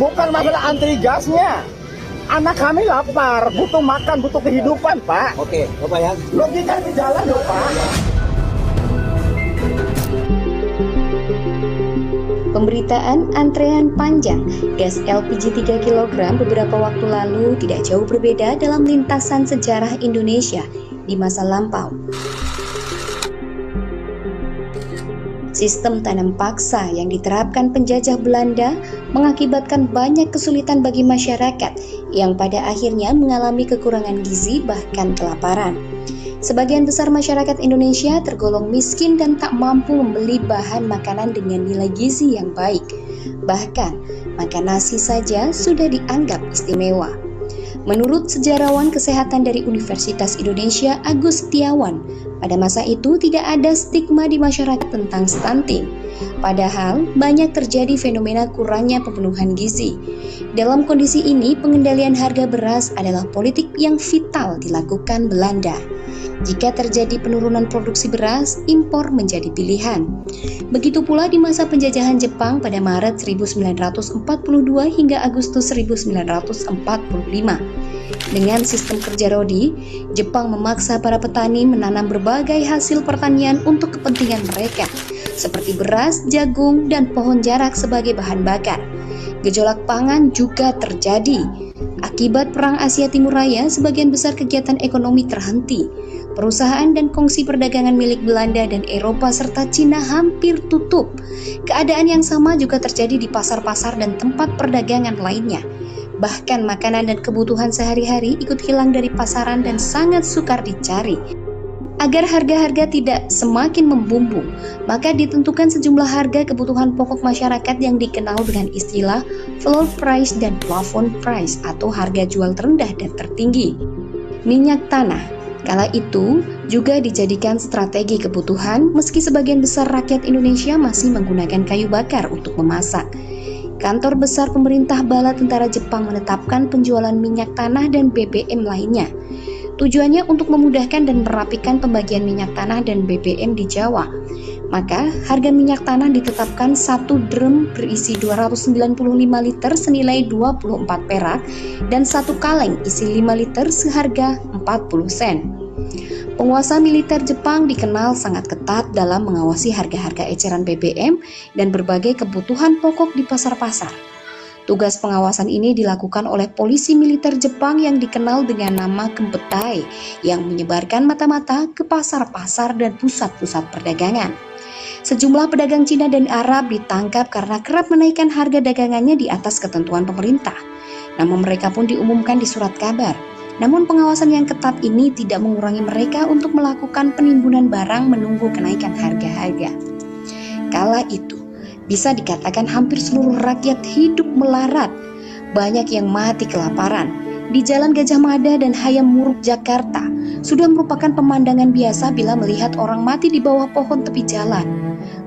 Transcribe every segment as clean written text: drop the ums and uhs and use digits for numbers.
Bukan masalah antri gasnya. Anak kami lapar, butuh makan, butuh kehidupan, Pak. Oke, Bapak ya. Logika di jalan loh, Pak. Pemberitaan antrean panjang gas LPG 3 kg beberapa waktu lalu tidak jauh berbeda dalam lintasan sejarah Indonesia di masa lampau. Sistem tanam paksa yang diterapkan penjajah Belanda mengakibatkan banyak kesulitan bagi masyarakat yang pada akhirnya mengalami kekurangan gizi bahkan kelaparan. Sebagian besar masyarakat Indonesia tergolong miskin dan tak mampu membeli bahan makanan dengan nilai gizi yang baik. Bahkan, makan nasi saja sudah dianggap istimewa. Menurut sejarawan kesehatan dari Universitas Indonesia Agus Setiawan, pada masa itu tidak ada stigma di masyarakat tentang stunting. Padahal banyak terjadi fenomena kurangnya pemenuhan gizi. Dalam kondisi ini, pengendalian harga beras adalah politik yang vital dilakukan Belanda. Jika terjadi penurunan produksi beras, impor menjadi pilihan. Begitu pula di masa penjajahan Jepang pada Maret 1942 hingga Agustus 1945. Dengan sistem kerja rodi, Jepang memaksa para petani menanam berbagai hasil pertanian untuk kepentingan mereka, seperti beras, jagung, dan pohon jarak sebagai bahan bakar. Gejolak pangan juga terjadi. Akibat Perang Asia Timur Raya, sebagian besar kegiatan ekonomi terhenti. Perusahaan dan kongsi perdagangan milik Belanda dan Eropa serta Cina hampir tutup. Keadaan yang sama juga terjadi di pasar-pasar dan tempat perdagangan lainnya. Bahkan makanan dan kebutuhan sehari-hari ikut hilang dari pasaran dan sangat sukar dicari. Agar harga-harga tidak semakin membumbung, maka ditentukan sejumlah harga kebutuhan pokok masyarakat yang dikenal dengan istilah floor price dan plafond price atau harga jual terendah dan tertinggi. Minyak tanah kala itu juga dijadikan strategi kebutuhan meski sebagian besar rakyat Indonesia masih menggunakan kayu bakar untuk memasak. Kantor besar pemerintah bala tentara Jepang menetapkan penjualan minyak tanah dan BBM lainnya. Tujuannya untuk memudahkan dan merapikan pembagian minyak tanah dan BBM di Jawa. Maka harga minyak tanah ditetapkan 1 drum berisi 295 liter senilai 24 perak dan 1 kaleng isi 5 liter seharga 40 sen. Penguasa militer Jepang dikenal sangat ketat dalam mengawasi harga-harga eceran BBM dan berbagai kebutuhan pokok di pasar-pasar. Tugas pengawasan ini dilakukan oleh polisi militer Jepang yang dikenal dengan nama Gempetai yang menyebarkan mata-mata ke pasar-pasar dan pusat-pusat perdagangan. Sejumlah pedagang Cina dan Arab ditangkap karena kerap menaikkan harga dagangannya di atas ketentuan pemerintah. Nama mereka pun diumumkan di surat kabar. Namun pengawasan yang ketat ini tidak mengurangi mereka untuk melakukan penimbunan barang menunggu kenaikan harga-harga. Kala itu, bisa dikatakan hampir seluruh rakyat hidup melarat. Banyak yang mati kelaparan. Di Jalan Gajah Mada dan Hayam Muruk Jakarta, sudah merupakan pemandangan biasa bila melihat orang mati di bawah pohon tepi jalan.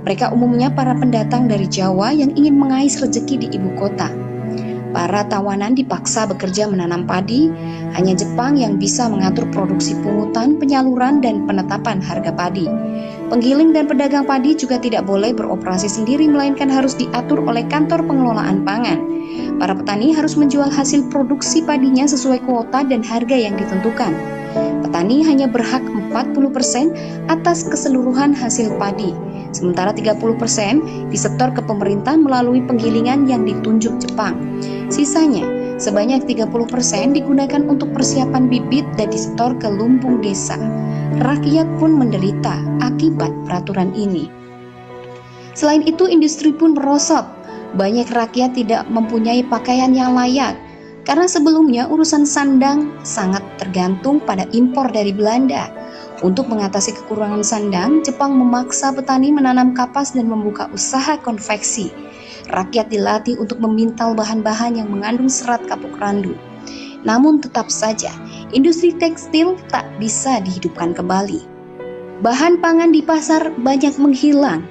Mereka umumnya para pendatang dari Jawa yang ingin mengais rezeki di ibu kota. Para tawanan dipaksa bekerja menanam padi, hanya Jepang yang bisa mengatur produksi pungutan, penyaluran, dan penetapan harga padi. Penggiling dan pedagang padi juga tidak boleh beroperasi sendiri, melainkan harus diatur oleh kantor pengelolaan pangan. Para petani harus menjual hasil produksi padinya sesuai kuota dan harga yang ditentukan. Petani hanya berhak 40% atas keseluruhan hasil padi, sementara 30% disetor ke pemerintah melalui penggilingan yang ditunjuk Jepang. Sisanya, sebanyak 30% digunakan untuk persiapan bibit dan disetor ke lumbung desa. Rakyat pun menderita akibat peraturan ini. Selain itu, industri pun merosot. Banyak rakyat tidak mempunyai pakaian yang layak, karena sebelumnya urusan sandang sangat tergantung pada impor dari Belanda. Untuk mengatasi kekurangan sandang, Jepang memaksa petani menanam kapas dan membuka usaha konveksi. Rakyat dilatih untuk memintal bahan-bahan yang mengandung serat kapuk randu. Namun tetap saja, industri tekstil tak bisa dihidupkan kembali. Bahan pangan di pasar banyak menghilang.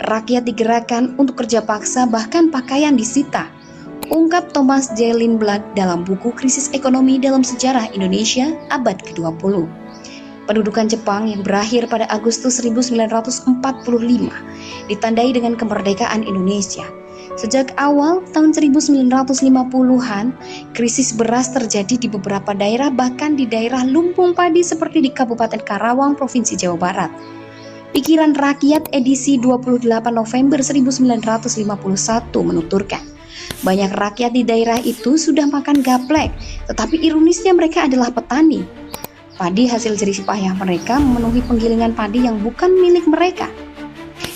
Rakyat digerakkan untuk kerja paksa, bahkan pakaian disita. Ungkap Thomas J. Lindblad dalam buku Krisis Ekonomi dalam Sejarah Indonesia Abad ke-20. Pendudukan Jepang yang berakhir pada Agustus 1945 ditandai dengan kemerdekaan Indonesia. Sejak awal tahun 1950-an, krisis beras terjadi di beberapa daerah, bahkan di daerah lumbung padi seperti di Kabupaten Karawang, Provinsi Jawa Barat. Pikiran Rakyat edisi 28 November 1951 menuturkan, banyak rakyat di daerah itu sudah makan gaplek, tetapi ironisnya mereka adalah petani. Padi hasil jerih payah mereka memenuhi penggilingan padi yang bukan milik mereka.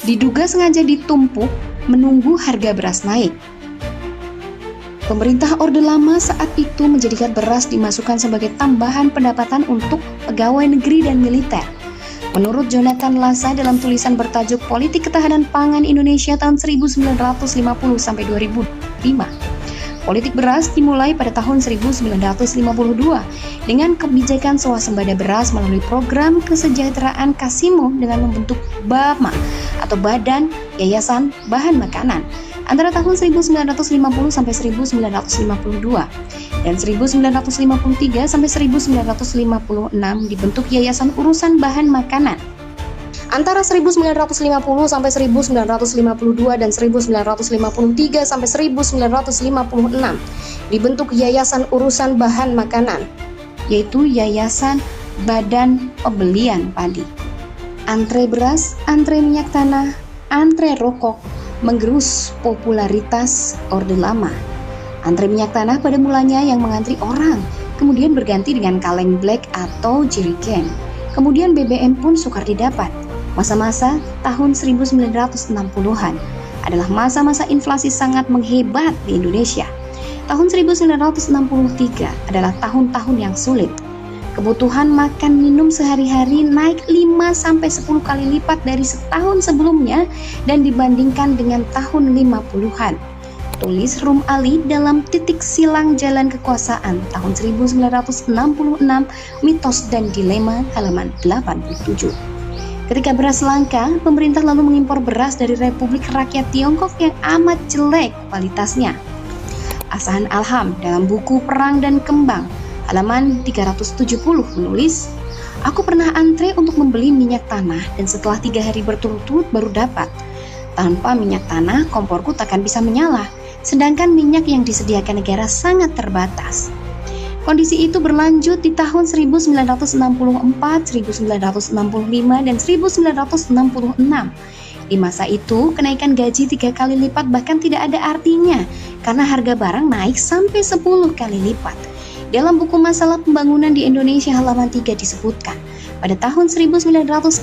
Diduga sengaja ditumpuk menunggu harga beras naik. Pemerintah Orde Lama saat itu menjadikan beras dimasukkan sebagai tambahan pendapatan untuk pegawai negeri dan militer. Menurut Jonathan Lasa dalam tulisan bertajuk Politik Ketahanan Pangan Indonesia tahun 1950 sampai 2005, politik beras dimulai pada tahun 1952 dengan kebijakan swasembada beras melalui program kesejahteraan Kasimo dengan membentuk BAMA atau Badan Yayasan Bahan Makanan antara tahun 1950 sampai 1952 dan 1953 sampai 1956 dibentuk Yayasan Urusan Bahan Makanan. Antara 1950 sampai 1952 dan 1953 sampai 1956 dibentuk Yayasan Urusan Bahan Makanan, yaitu Yayasan Badan Pembelian Padi. Antre beras, antre minyak tanah, antre rokok menggerus popularitas Orde Lama. Antre minyak tanah pada mulanya yang mengantri orang, kemudian berganti dengan kaleng black atau jerigen. Kemudian BBM pun sukar didapat. Masa-masa tahun 1960-an adalah masa-masa inflasi sangat menghebat di Indonesia. Tahun 1963 adalah tahun-tahun yang sulit. Kebutuhan makan minum sehari-hari naik 5-10 kali lipat dari setahun sebelumnya dan dibandingkan dengan tahun 50-an. Tulis Rum Ali dalam Titik Silang Jalan Kekuasaan tahun 1966, Mitos dan Dilema halaman 87. Ketika beras langka, pemerintah lalu mengimpor beras dari Republik Rakyat Tiongkok yang amat jelek kualitasnya. Asahan Alham dalam buku Perang dan Kembang, halaman 370 menulis, aku pernah antre untuk membeli minyak tanah dan setelah 3 hari berturut-turut baru dapat. Tanpa minyak tanah, komporku takkan bisa menyala, sedangkan minyak yang disediakan negara sangat terbatas. Kondisi itu berlanjut di tahun 1964, 1965, dan 1966. Di masa itu, kenaikan gaji 3 kali lipat bahkan tidak ada artinya karena harga barang naik sampai 10 kali lipat. Dalam buku Masalah Pembangunan di Indonesia halaman 3 disebutkan, pada tahun 1966,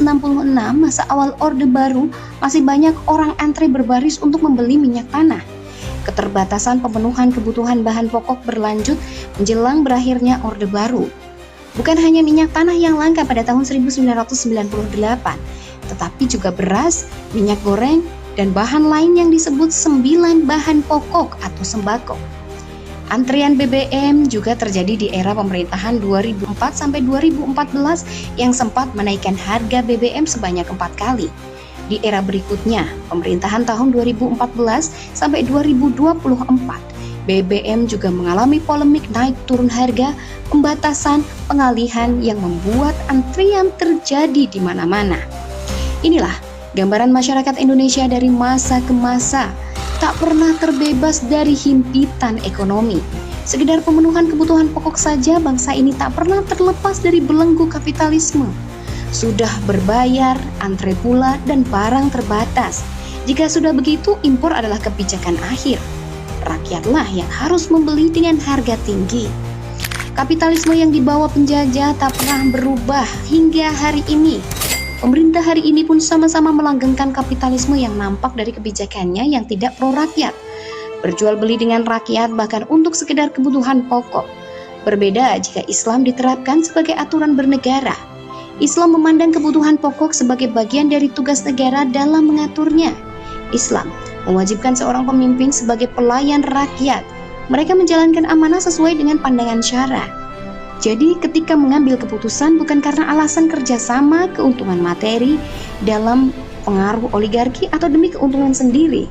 masa awal Orde Baru, masih banyak orang antre berbaris untuk membeli minyak tanah. Keterbatasan pemenuhan kebutuhan bahan pokok berlanjut menjelang berakhirnya Orde Baru. Bukan hanya minyak tanah yang langka pada tahun 1998, tetapi juga beras, minyak goreng, dan bahan lain yang disebut 9 bahan pokok atau sembako. Antrian BBM juga terjadi di era pemerintahan 2004 sampai 2014 yang sempat menaikkan harga BBM sebanyak 4 kali. Di era berikutnya, pemerintahan tahun 2014 sampai 2024, BBM juga mengalami polemik naik turun harga, pembatasan, pengalihan yang membuat antrian terjadi di mana-mana. Inilah gambaran masyarakat Indonesia dari masa ke masa, tak pernah terbebas dari himpitan ekonomi. Sekedar pemenuhan kebutuhan pokok saja, bangsa ini tak pernah terlepas dari belenggu kapitalisme. Sudah berbayar, antre pula, dan barang terbatas. Jika sudah begitu, impor adalah kebijakan akhir. Rakyatlah yang harus membeli dengan harga tinggi. Kapitalisme yang dibawa penjajah tak pernah berubah hingga hari ini. Pemerintah hari ini pun sama-sama melanggengkan kapitalisme yang nampak dari kebijakannya yang tidak pro rakyat. Berjual beli dengan rakyat bahkan untuk sekedar kebutuhan pokok. Berbeda jika Islam diterapkan sebagai aturan bernegara. Islam memandang kebutuhan pokok sebagai bagian dari tugas negara dalam mengaturnya. Islam mewajibkan seorang pemimpin sebagai pelayan rakyat. Mereka menjalankan amanah sesuai dengan pandangan syara. Jadi ketika mengambil keputusan bukan karena alasan kerjasama, keuntungan materi, dalam pengaruh oligarki atau demi keuntungan sendiri.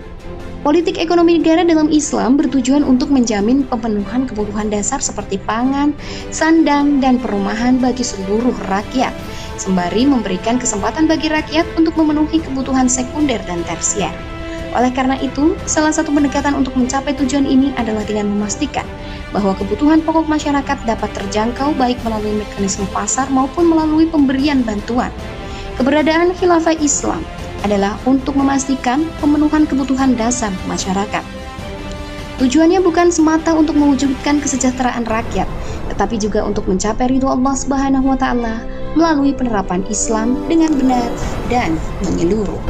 Politik ekonomi negara dalam Islam bertujuan untuk menjamin pemenuhan kebutuhan dasar seperti pangan, sandang, dan perumahan bagi seluruh rakyat, sembari memberikan kesempatan bagi rakyat untuk memenuhi kebutuhan sekunder dan tersier. Oleh karena itu, salah satu pendekatan untuk mencapai tujuan ini adalah dengan memastikan bahwa kebutuhan pokok masyarakat dapat terjangkau baik melalui mekanisme pasar maupun melalui pemberian bantuan. Keberadaan khilafah Islam adalah untuk memastikan pemenuhan kebutuhan dasar masyarakat. Tujuannya bukan semata untuk mewujudkan kesejahteraan rakyat, tetapi juga untuk mencapai ridho Allah Subhanahu wa taala melalui penerapan Islam dengan benar dan menyeluruh.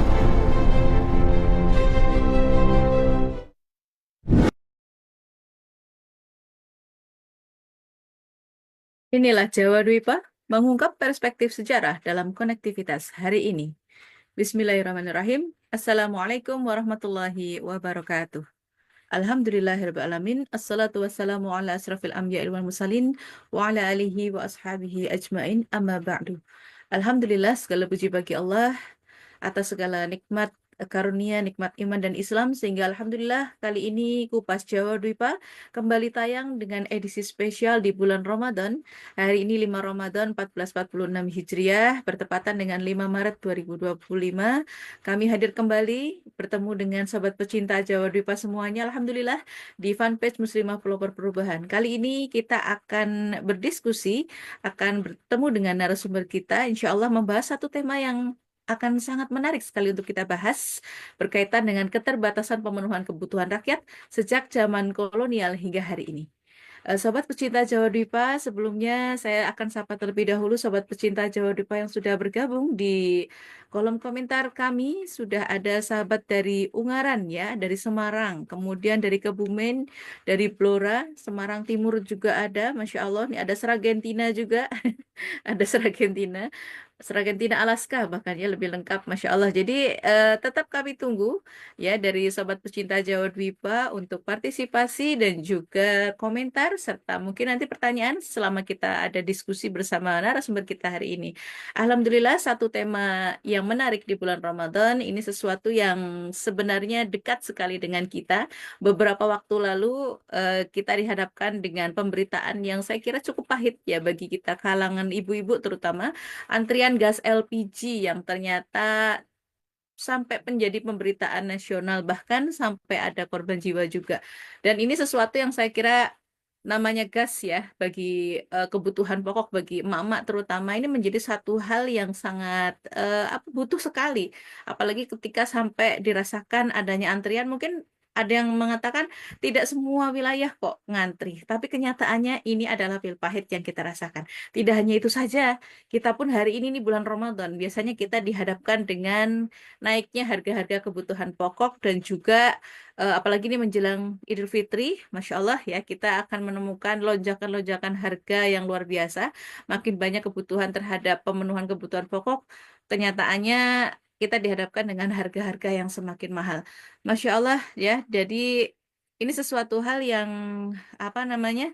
Inilah Jawa Dwipa mengungkap perspektif sejarah dalam konektivitas hari ini. Bismillahirrahmanirrahim. Assalamualaikum warahmatullahi wabarakatuh. Alhamdulillahirrahmanirrahim. Assalatu wassalamu ala asrafil anbiya wal mursalin wa ala alihi wa ashabihi ajmain amma ba'du. Alhamdulillah, segala puji bagi Allah atas segala nikmat karunia, nikmat iman dan Islam, sehingga alhamdulillah kali ini Kupas Jawa Dwipa kembali tayang dengan edisi spesial di bulan Ramadan. Hari ini 5 Ramadan 1446 Hijriah bertepatan dengan 5 Maret 2025. Kami hadir kembali bertemu dengan sahabat pecinta Jawa Dwipa semuanya, alhamdulillah, di fanpage Muslimah Pelopor Perubahan. Kali ini kita akan berdiskusi, akan bertemu dengan narasumber kita, insya Allah membahas satu tema yang akan sangat menarik sekali untuk kita bahas berkaitan dengan keterbatasan pemenuhan kebutuhan rakyat sejak zaman kolonial hingga hari ini. Sobat pecinta Jawa Dwipa, sebelumnya saya akan sapa terlebih dahulu sobat pecinta Jawa Dwipa yang sudah bergabung di kolom komentar kami. Sudah ada sahabat dari Ungaran ya, dari Semarang, kemudian dari Kebumen, dari Blora, Semarang Timur juga ada, Masya Allah, ini ada Seragentina juga, ada Seragentina. Seragentina Alaska bahkan ya, lebih lengkap Masya Allah. Jadi tetap kami tunggu ya dari sobat pecinta Jawa Dwipa untuk partisipasi dan juga komentar serta mungkin nanti pertanyaan selama kita ada diskusi bersama narasumber kita hari ini. Alhamdulillah, satu tema yang menarik di bulan Ramadan ini sesuatu yang sebenarnya dekat sekali dengan kita. Beberapa waktu lalu kita dihadapkan dengan pemberitaan yang saya kira cukup pahit ya bagi kita kalangan ibu-ibu terutama, antrian gas LPG yang ternyata sampai menjadi pemberitaan nasional, bahkan sampai ada korban jiwa juga. Dan ini sesuatu yang saya kira namanya gas ya, bagi kebutuhan pokok bagi emak-emak terutama, ini menjadi satu hal yang sangat butuh sekali. Apalagi ketika sampai dirasakan adanya antrian, mungkin ada yang mengatakan tidak semua wilayah kok ngantri, tapi kenyataannya ini adalah pil pahit yang kita rasakan. Tidak hanya itu saja, kita pun hari ini nih bulan Ramadan, biasanya kita dihadapkan dengan naiknya harga-harga kebutuhan pokok dan juga apalagi ini menjelang Idul Fitri, Masya Allah ya, kita akan menemukan lonjakan-lonjakan harga yang luar biasa. Makin banyak kebutuhan terhadap pemenuhan kebutuhan pokok, kenyataannya kita dihadapkan dengan harga-harga yang semakin mahal. Masya Allah ya, jadi ini sesuatu hal yang apa namanya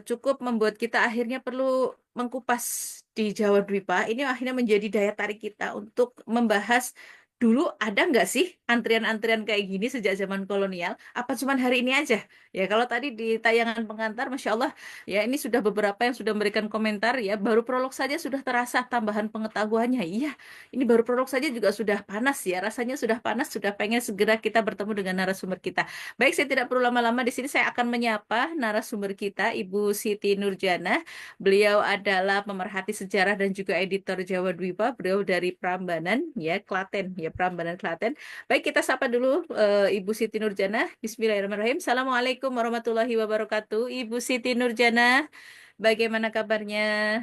cukup membuat kita akhirnya perlu mengkupas di Jawa Dwipa. Ini akhirnya menjadi daya tarik kita untuk membahas dulu ada nggak sih antrian-antrian kayak gini sejak zaman kolonial? Apa cuman hari ini aja? Ya kalau tadi di tayangan pengantar, Masya Allah, ya ini sudah beberapa yang sudah memberikan komentar ya, baru prolog saja sudah terasa tambahan pengetahuannya. Iya, ini baru prolog saja juga sudah panas ya, rasanya sudah panas, sudah pengen segera kita bertemu dengan narasumber kita. Baik, saya tidak perlu lama-lama di sini, saya akan menyapa narasumber kita, Ibu Siti Nurjana. Beliau adalah pemerhati sejarah dan juga editor Jawa Dwipa. Beliau dari Prambanan, ya Klaten, ya Prambanan Klaten. Baik, kita sapa dulu Ibu Siti Nurjana. Bismillahirrahmanirrahim. Assalamualaikum warahmatullahi wabarakatuh. Ibu Siti Nurjana, bagaimana kabarnya?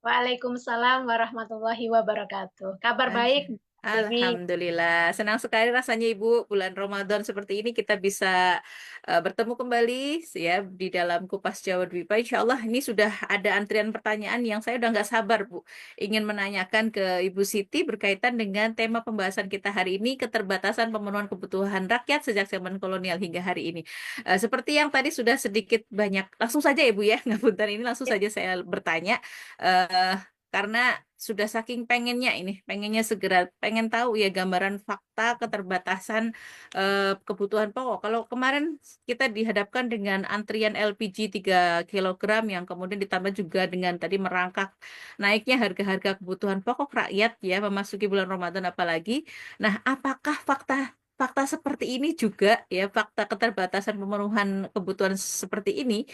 Waalaikumsalam warahmatullahi wabarakatuh. Kabar baik, Dewi. Alhamdulillah, senang sekali rasanya Ibu, bulan Ramadan seperti ini kita bisa bertemu kembali ya di dalam Kupas Jawa Dwipa. Insya Allah ini sudah ada antrian pertanyaan yang saya udah nggak sabar Bu, ingin menanyakan ke Ibu Siti berkaitan dengan tema pembahasan kita hari ini, keterbatasan pemenuhan kebutuhan rakyat sejak zaman kolonial hingga hari ini. Seperti yang tadi sudah sedikit banyak, langsung saja Ibu ya, nggak punten ini langsung saja saya bertanya. karena sudah saking pengennya segera, pengen tahu ya gambaran fakta keterbatasan kebutuhan pokok. Kalau kemarin kita dihadapkan dengan antrian LPG 3 kilogram yang kemudian ditambah juga dengan tadi merangkak naiknya harga-harga kebutuhan pokok rakyat ya memasuki bulan Ramadan apalagi. Nah, apakah fakta fakta seperti ini juga ya, fakta keterbatasan pemenuhan kebutuhan seperti ini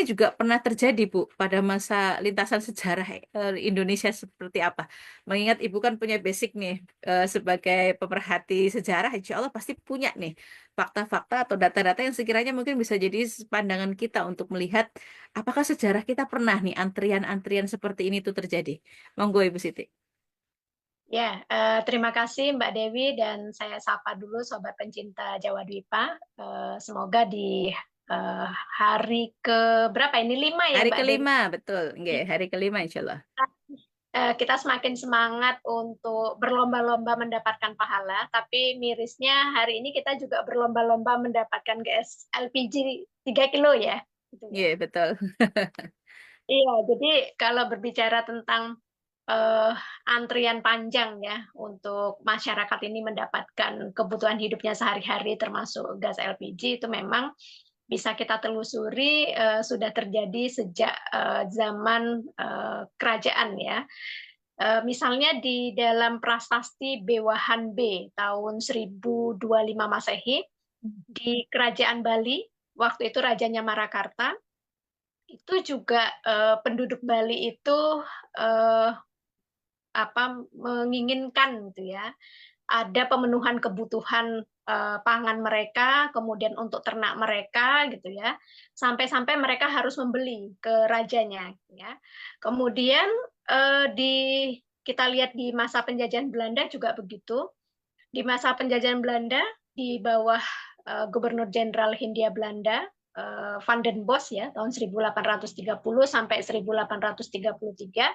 juga pernah terjadi, Bu, pada masa lintasan sejarah Indonesia seperti apa? Mengingat Ibu kan punya basic nih sebagai pemerhati sejarah, insya Allah pasti punya nih fakta-fakta atau data-data yang sekiranya mungkin bisa jadi pandangan kita untuk melihat apakah sejarah kita pernah nih antrian-antrian seperti ini tuh terjadi. Monggo Ibu Siti. Ya, terima kasih Mbak Dewi dan saya sapa dulu sobat pencinta Jawa Dwipa. Semoga di hari ke berapa ini 5 ya Hari Mbak Dewi. kelima, betul. Nggih, hari kelima insya Allah. Kita semakin semangat untuk berlomba-lomba mendapatkan pahala, tapi mirisnya hari ini kita juga berlomba-lomba mendapatkan gas LPG 3 kilo ya. Gitu ya. Iya, betul. Iya, jadi kalau berbicara tentang antrian panjang ya untuk masyarakat ini mendapatkan kebutuhan hidupnya sehari-hari termasuk gas LPG itu memang bisa kita telusuri sudah terjadi sejak zaman kerajaan ya. Misalnya di dalam prasasti Bewahan B tahun 1025 Masehi di Kerajaan Bali, waktu itu rajanya Marakarta, itu juga penduduk Bali itu menginginkan gitu ya ada pemenuhan kebutuhan pangan mereka, kemudian untuk ternak mereka gitu ya, sampai-sampai mereka harus membeli ke rajanya ya. Kemudian kita lihat di masa penjajahan Belanda juga begitu. Di masa penjajahan Belanda di bawah Gubernur Jenderal Hindia Belanda Van den Bosch ya tahun 1830 sampai 1833.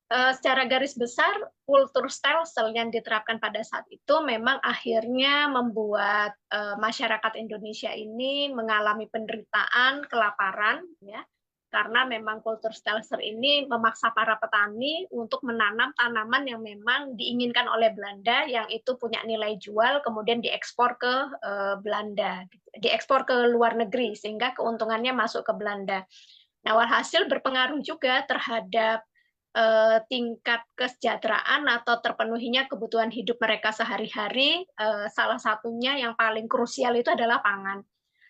Secara garis besar, kultur stelsel yang diterapkan pada saat itu memang akhirnya membuat masyarakat Indonesia ini mengalami penderitaan, kelaparan, ya, karena memang kultur stelsel ini memaksa para petani untuk menanam tanaman yang memang diinginkan oleh Belanda, yang itu punya nilai jual, kemudian diekspor ke Belanda, diekspor ke luar negeri, sehingga keuntungannya masuk ke Belanda. Nah, walhasil berpengaruh juga terhadap tingkat kesejahteraan atau terpenuhinya kebutuhan hidup mereka sehari-hari. Salah satunya yang paling krusial itu adalah pangan.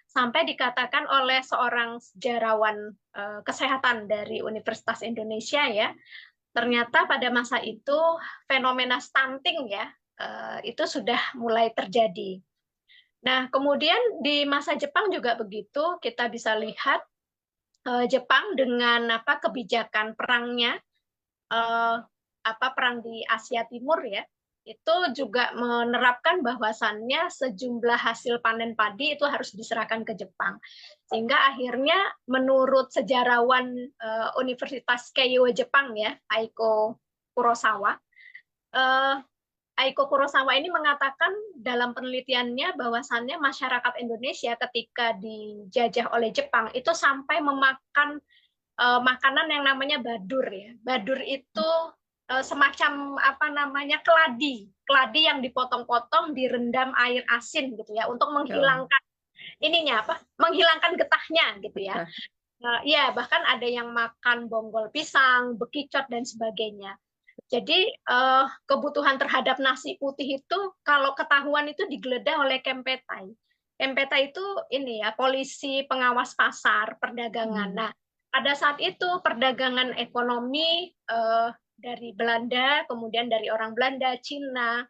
Sampai dikatakan oleh seorang sejarawan kesehatan dari Universitas Indonesia ya, ternyata pada masa itu fenomena stunting ya itu sudah mulai terjadi. Nah, kemudian di masa Jepang juga begitu, kita bisa lihat Jepang dengan kebijakan perangnya, perang di Asia Timur ya, itu juga menerapkan bahwasannya sejumlah hasil panen padi itu harus diserahkan ke Jepang. Sehingga akhirnya menurut sejarawan Universitas Keio Jepang ya, Aiko Kurosawa, ini mengatakan dalam penelitiannya bahwasannya masyarakat Indonesia ketika dijajah oleh Jepang itu sampai memakan makanan yang namanya badur ya. Badur itu semacam keladi yang dipotong-potong, direndam air asin gitu ya untuk menghilangkan menghilangkan getahnya gitu ya. Ya, bahkan ada yang makan bonggol pisang, bekicot dan sebagainya. Jadi kebutuhan terhadap nasi putih itu kalau ketahuan itu digeledah oleh Kempetai. Kempetai itu polisi pengawas pasar perdagangan. Nah, pada saat itu perdagangan ekonomi dari Belanda, kemudian dari orang Belanda, Cina,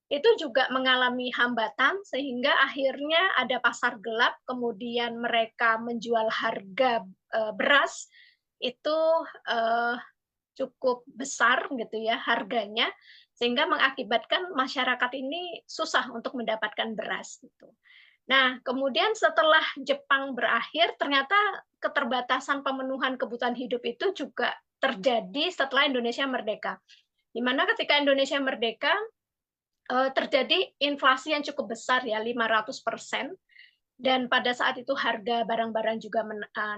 itu juga mengalami hambatan sehingga akhirnya ada pasar gelap, kemudian mereka menjual harga beras itu cukup besar gitu ya harganya, sehingga mengakibatkan masyarakat ini susah untuk mendapatkan beras gitu. Nah, kemudian setelah Jepang berakhir, ternyata keterbatasan pemenuhan kebutuhan hidup itu juga terjadi setelah Indonesia merdeka. Di mana ketika Indonesia merdeka, terjadi inflasi yang cukup besar ya, 500%. Dan pada saat itu harga barang-barang juga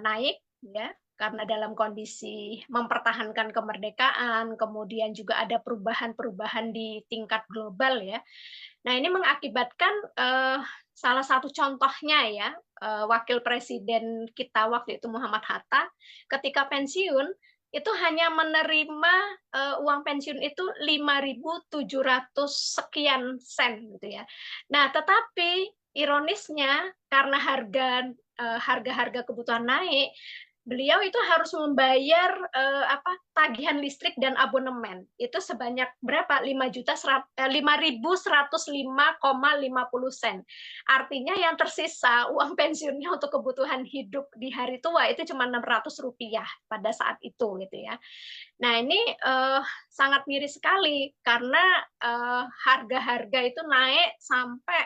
naik, ya. karena dalam kondisi mempertahankan kemerdekaan, kemudian juga ada perubahan-perubahan di tingkat global ya. Nah, ini mengakibatkan salah satu contohnya ya, wakil presiden kita waktu itu Muhammad Hatta ketika pensiun itu hanya menerima uang pensiun itu 5.700 sekian sen gitu ya. Nah, tetapi ironisnya karena harga-harga kebutuhan naik, beliau itu harus membayar tagihan listrik dan abonemen itu sebanyak berapa 5.105,50 sen. Artinya yang tersisa uang pensiunnya untuk kebutuhan hidup di hari tua itu cuma Rp600 pada saat itu gitu ya. Nah, ini sangat miris sekali karena harga-harga itu naik sampai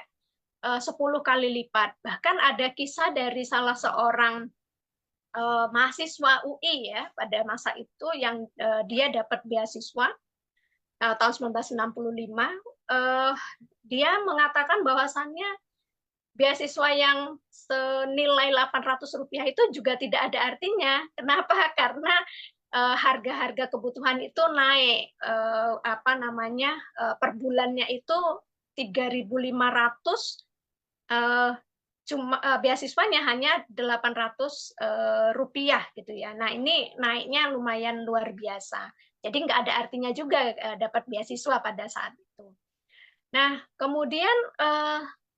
10 kali lipat. Bahkan ada kisah dari salah seorang mahasiswa UI ya pada masa itu yang dia dapat beasiswa tahun 1965, dia mengatakan bahwasannya beasiswa yang senilai Rp800 itu juga tidak ada artinya. Kenapa? Karena harga-harga kebutuhan itu naik per bulannya itu 3.500, cuma beasiswanya hanya Rp800 gitu ya. Nah, ini naiknya lumayan luar biasa. Jadi nggak ada artinya juga dapat beasiswa pada saat itu. Nah, kemudian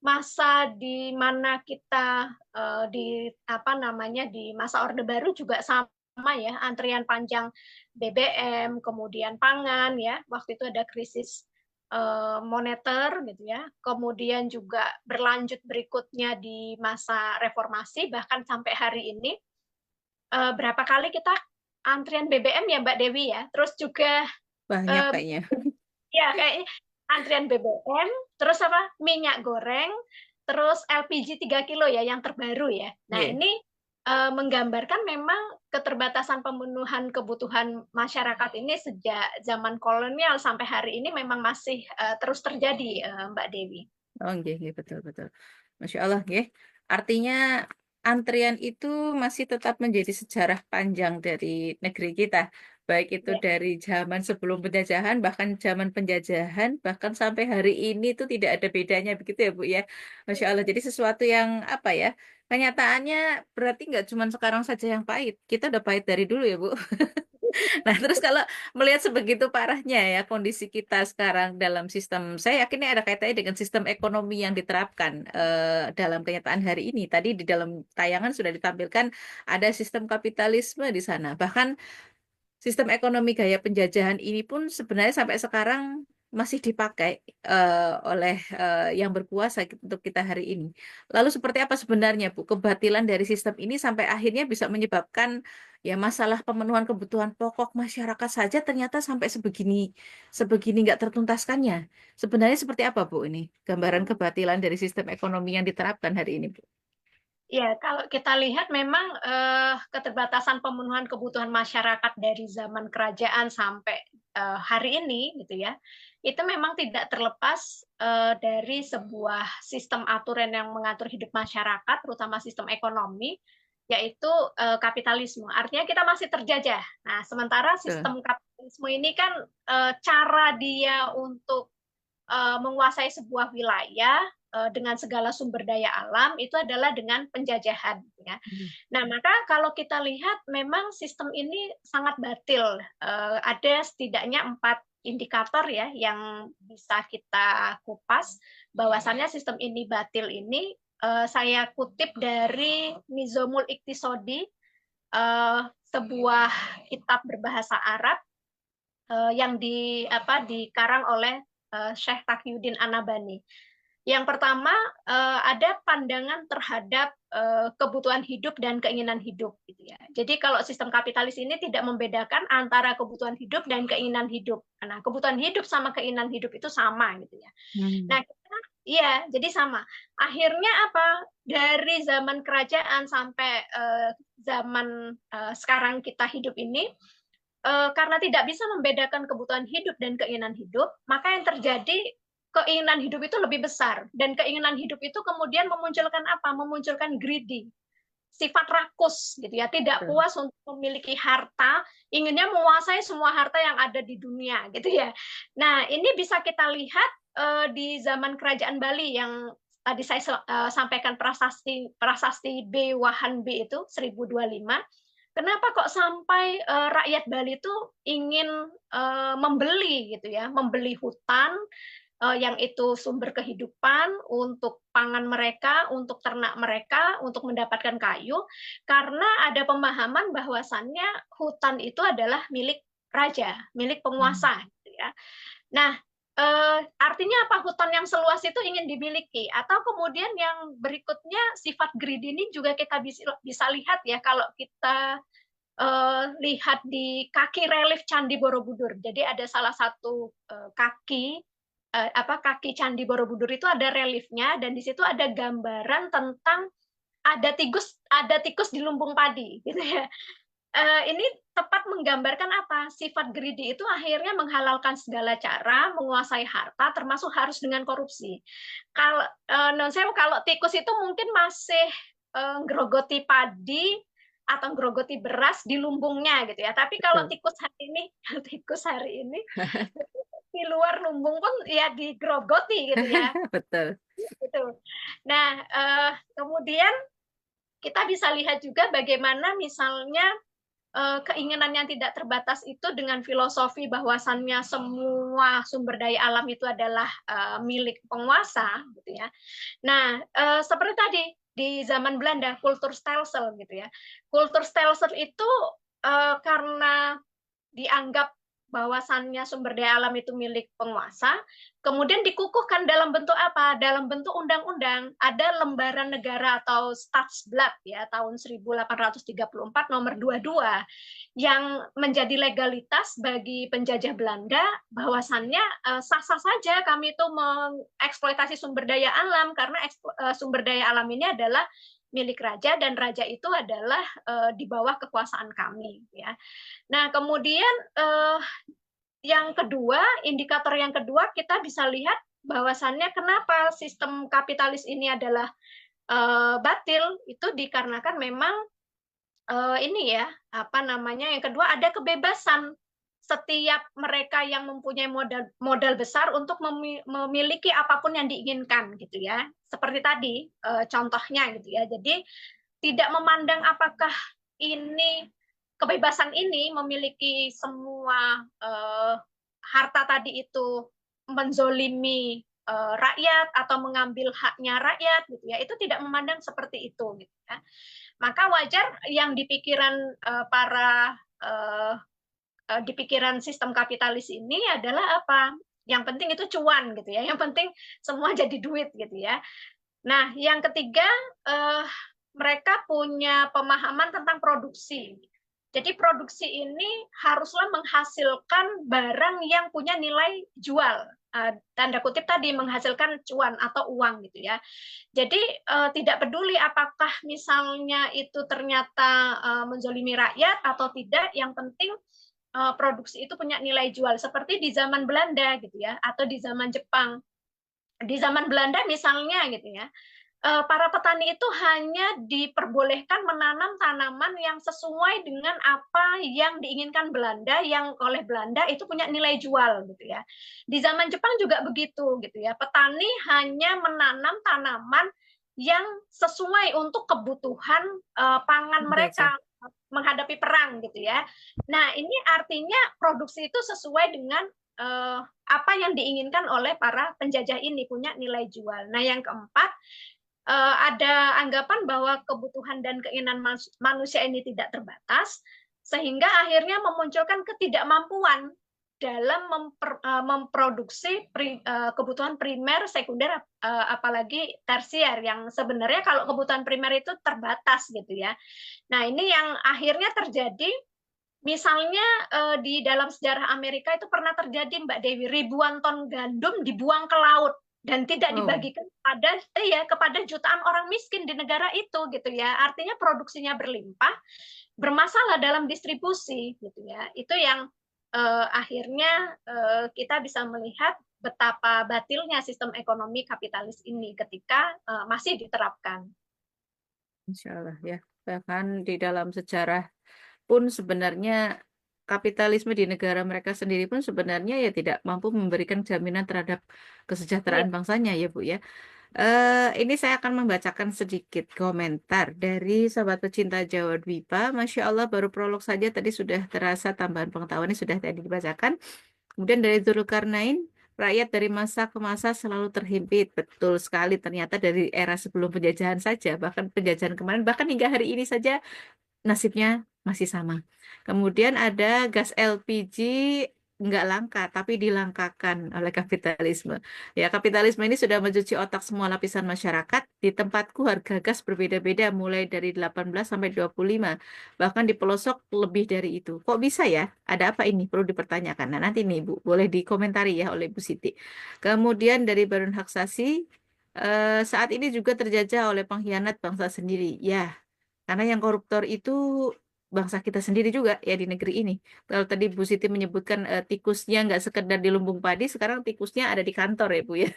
masa di mana kita di masa Orde Baru juga sama ya, antrian panjang BBM, kemudian pangan ya. Waktu itu ada krisis moneter gitu ya. Kemudian juga berlanjut berikutnya di masa reformasi bahkan sampai hari ini berapa kali kita antrian BBM ya Mbak Dewi ya. Terus juga Banyak kayaknya. ya kayaknya antrian BBM, terus minyak goreng, terus LPG 3 kilo ya yang terbaru ya. Nah, ini menggambarkan memang keterbatasan pemenuhan kebutuhan masyarakat ini sejak zaman kolonial sampai hari ini memang masih terus terjadi, Mbak Dewi. Oh, betul. Masya Allah, artinya antrian itu masih tetap menjadi sejarah panjang dari negeri kita. Baik itu dari zaman sebelum penjajahan, bahkan zaman penjajahan, bahkan sampai hari ini itu tidak ada bedanya begitu ya Bu ya. Masya Allah, jadi sesuatu yang kenyataannya berarti nggak cuma sekarang saja yang pahit. Kita udah pahit dari dulu ya Bu. Nah, terus kalau melihat sebegitu parahnya ya kondisi kita sekarang dalam sistem, saya yakin ini ada kaitannya dengan sistem ekonomi yang diterapkan dalam kenyataan hari ini. Tadi di dalam tayangan sudah ditampilkan ada sistem kapitalisme di sana. Bahkan sistem ekonomi gaya penjajahan ini pun sebenarnya sampai sekarang masih dipakai oleh yang berkuasa untuk kita hari ini. Lalu seperti apa sebenarnya Bu kebatilan dari sistem ini sampai akhirnya bisa menyebabkan ya masalah pemenuhan kebutuhan pokok masyarakat saja ternyata sampai sebegini nggak tertuntaskannya. Sebenarnya seperti apa Bu ini gambaran kebatilan dari sistem ekonomi yang diterapkan hari ini Bu? Ya, kalau kita lihat memang keterbatasan pemenuhan kebutuhan masyarakat dari zaman kerajaan sampai hari ini gitu ya, itu memang tidak terlepas dari sebuah sistem aturan yang mengatur hidup masyarakat, terutama sistem ekonomi, yaitu kapitalisme. Artinya kita masih terjajah. Nah, sementara sistem kapitalisme ini kan cara dia untuk menguasai sebuah wilayah dengan segala sumber daya alam itu adalah dengan penjajahan ya. Nah, maka kalau kita lihat memang sistem ini sangat batil. Ada setidaknya 4 indikator ya yang bisa kita kupas bahwasannya sistem ini batil ini. Saya kutip dari Nizamul Iqtisadi, sebuah kitab berbahasa Arab yang dikarang oleh Syekh Taqiyuddin An-Nabhani. Yang pertama ada pandangan terhadap kebutuhan hidup dan keinginan hidup gitu ya. Jadi kalau sistem kapitalis ini tidak membedakan antara kebutuhan hidup dan keinginan hidup. Nah, kebutuhan hidup sama keinginan hidup itu sama gitu ya. Nah, jadi sama. Akhirnya apa? Dari zaman kerajaan sampai zaman sekarang kita hidup ini, karena tidak bisa membedakan kebutuhan hidup dan keinginan hidup, maka yang terjadi keinginan hidup itu lebih besar, dan keinginan hidup itu kemudian memunculkan apa? Memunculkan greedy, sifat rakus gitu ya, tidak Betul. puas untuk memiliki harta, inginnya menguasai semua harta yang ada di dunia gitu ya. Nah, ini bisa kita lihat di zaman kerajaan Bali yang tadi saya sampaikan prasasti prasasti B Wahan B itu 1025. Kenapa kok sampai rakyat Bali itu ingin membeli gitu ya, membeli hutan yang itu sumber kehidupan untuk pangan mereka, untuk ternak mereka, untuk mendapatkan kayu, karena ada pemahaman bahwasannya hutan itu adalah milik raja, milik penguasa. Gitu ya. Nah, artinya apa? Hutan yang seluas itu ingin dimiliki, atau kemudian yang berikutnya sifat greedy ini juga kita bisa lihat ya kalau kita lihat di kaki relief Candi Borobudur. Jadi ada salah satu kaki Candi Borobudur itu ada reliefnya dan di situ ada gambaran tentang ada tikus di lumbung padi gitu ya. Ini tepat menggambarkan apa? Sifat greedy itu akhirnya menghalalkan segala cara menguasai harta termasuk harus dengan korupsi. Kalau non sewu, kalau tikus itu mungkin masih ngerogoti padi atau ngerogoti beras di lumbungnya gitu ya. Tapi kalau Betul. tikus hari ini di luar lumbung pun ya digerogoti gitu ya. Betul. Gitu. Nah, kemudian kita bisa lihat juga bagaimana misalnya keinginan yang tidak terbatas itu dengan filosofi bahwasannya semua sumber daya alam itu adalah milik penguasa gitu ya. Nah, seperti tadi di zaman Belanda kultur stelsel gitu ya. Kultur stelsel itu karena dianggap bahwasannya sumber daya alam itu milik penguasa, kemudian dikukuhkan dalam bentuk apa? Dalam bentuk undang-undang. Ada lembaran negara atau Stadsblad ya tahun 1834 nomor 22 yang menjadi legalitas bagi penjajah Belanda bahwasannya sah-sah saja kami itu mengeksploitasi sumber daya alam karena sumber daya alam ini adalah milik raja dan raja itu adalah di bawah kekuasaan kami ya. Nah, kemudian yang kedua, indikator yang kedua kita bisa lihat bahwasannya kenapa sistem kapitalis ini adalah batil itu dikarenakan memang ini ya, apa namanya? Yang kedua ada kebebasan setiap mereka yang mempunyai modal besar untuk memiliki apapun yang diinginkan gitu ya. Seperti tadi contohnya gitu ya. Jadi tidak memandang apakah ini kebebasan ini memiliki semua harta tadi itu menzolimi rakyat atau mengambil haknya rakyat gitu ya, itu tidak memandang seperti itu gitu ya. Maka wajar yang di pikiran di pikiran sistem kapitalis ini adalah apa? Yang penting itu cuan gitu ya, yang penting semua jadi duit gitu ya. Nah, yang ketiga mereka punya pemahaman tentang produksi. Jadi produksi ini haruslah menghasilkan barang yang punya nilai jual. Tanda kutip tadi menghasilkan cuan atau uang gitu ya. Jadi tidak peduli apakah misalnya itu ternyata menzolimi rakyat atau tidak, yang penting produksi itu punya nilai jual. Seperti di zaman Belanda gitu ya, atau di zaman Jepang. Di zaman Belanda misalnya gitu ya, para petani itu hanya diperbolehkan menanam tanaman yang sesuai dengan apa yang diinginkan Belanda, yang oleh Belanda itu punya nilai jual gitu ya. Di zaman Jepang juga begitu gitu ya. Petani hanya menanam tanaman yang sesuai untuk kebutuhan pangan mereka menghadapi perang gitu ya. Nah, ini artinya produksi itu sesuai dengan apa yang diinginkan oleh para penjajah ini, punya nilai jual. Nah, yang keempat, ada anggapan bahwa kebutuhan dan keinginan manusia ini tidak terbatas, sehingga akhirnya memunculkan ketidakmampuan dalam memproduksi kebutuhan primer, sekunder, apalagi tersier, yang sebenarnya kalau kebutuhan primer itu terbatas gitu ya. Nah, ini yang akhirnya terjadi. Misalnya di dalam sejarah Amerika itu pernah terjadi, Mbak Dewi, ribuan ton gandum dibuang ke laut dan tidak dibagikan kepada jutaan orang miskin di negara itu gitu ya. Artinya produksinya berlimpah, bermasalah dalam distribusi gitu ya. Itu yang akhirnya kita bisa melihat betapa batilnya sistem ekonomi kapitalis ini ketika masih diterapkan. Insya Allah ya. Bahkan di dalam sejarah pun sebenarnya kapitalisme di negara mereka sendiri pun sebenarnya ya tidak mampu memberikan jaminan terhadap Iya. kesejahteraan bangsanya ya Bu ya. Ini saya akan membacakan sedikit komentar dari sahabat pecinta Jawa Dwipa. Masya Allah baru prolog saja tadi sudah terasa tambahan pengetahuannya sudah tadi dibacakan. Kemudian dari Dzulkarnain, rakyat dari masa ke masa selalu terhimpit. Betul sekali, ternyata dari era sebelum penjajahan saja, bahkan penjajahan kemarin, bahkan hingga hari ini saja nasibnya masih sama. Kemudian ada gas LPG nggak langka, tapi dilangkakan oleh kapitalisme. Ya, kapitalisme ini sudah mencuci otak semua lapisan masyarakat. Di tempatku harga gas berbeda-beda, mulai dari 18 sampai 25. Bahkan di pelosok lebih dari itu. Kok bisa ya? Ada apa ini? Perlu dipertanyakan. Nah, nanti nih, Bu, boleh dikomentari ya oleh Bu Siti. Kemudian dari Barun Haksasi, saat ini juga terjajah oleh pengkhianat bangsa sendiri. Ya, karena yang koruptor itu bangsa kita sendiri juga ya di negeri ini. Kalau tadi Bu Siti menyebutkan tikusnya nggak sekedar di lumbung padi, sekarang tikusnya ada di kantor ya Bu ya.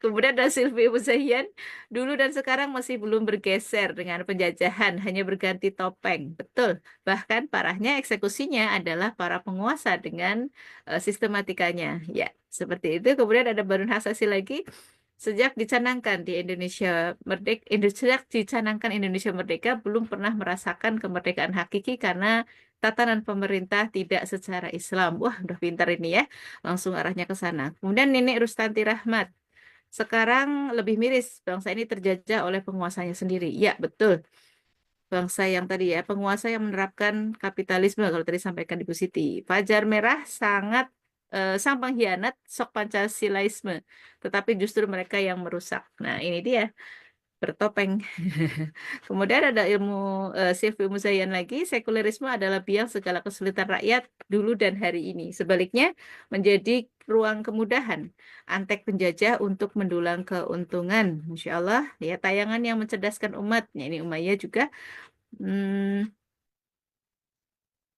Kemudian ada Sylvie Muzahian, dulu dan sekarang masih belum bergeser dengan penjajahan, hanya berganti topeng. Betul. Bahkan parahnya eksekusinya adalah para penguasa dengan sistematikanya. Ya, seperti itu. Kemudian ada Barun Hasasi lagi. Sejak dicanangkan Indonesia merdeka, belum pernah merasakan kemerdekaan hakiki karena tatanan pemerintah tidak secara Islam. Wah, udah pintar ini ya. Langsung arahnya ke sana. Kemudian Nenek Rustanti Rahmat. Sekarang lebih miris, bangsa ini terjajah oleh penguasanya sendiri. Ya, betul. Bangsa yang tadi ya, penguasa yang menerapkan kapitalisme, kalau tadi sampaikan Ibu Siti. Fajar Merah sangat sang pengkhianat sok Pancasilaisme, tetapi justru mereka yang merusak. Nah, ini dia bertopeng. Kemudian ada Sylvie Muzayan lagi, sekulerisme adalah biang segala kesulitan rakyat dulu dan hari ini. Sebaliknya, menjadi ruang kemudahan, antek penjajah untuk mendulang keuntungan. Masya Allah, ya tayangan yang mencerdaskan umat. Ya, ini Umayyah juga. Hmm,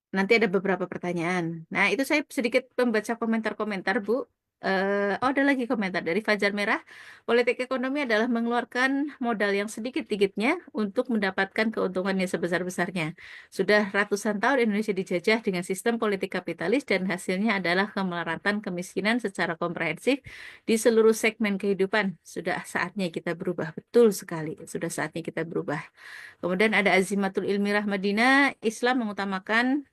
Nanti ada beberapa pertanyaan. Nah, itu saya sedikit membaca komentar-komentar, Bu. Oh, ada lagi komentar dari Fajar Merah. Politik ekonomi adalah mengeluarkan modal yang sedikit-sedikitnya untuk mendapatkan keuntungan yang sebesar-besarnya. Sudah ratusan tahun Indonesia dijajah dengan sistem politik kapitalis dan hasilnya adalah kemelaratan kemiskinan secara komprehensif di seluruh segmen kehidupan. Sudah saatnya kita berubah. Betul sekali. Sudah saatnya kita berubah. Kemudian ada Azimatul Ilmi Rahmadina, Islam mengutamakan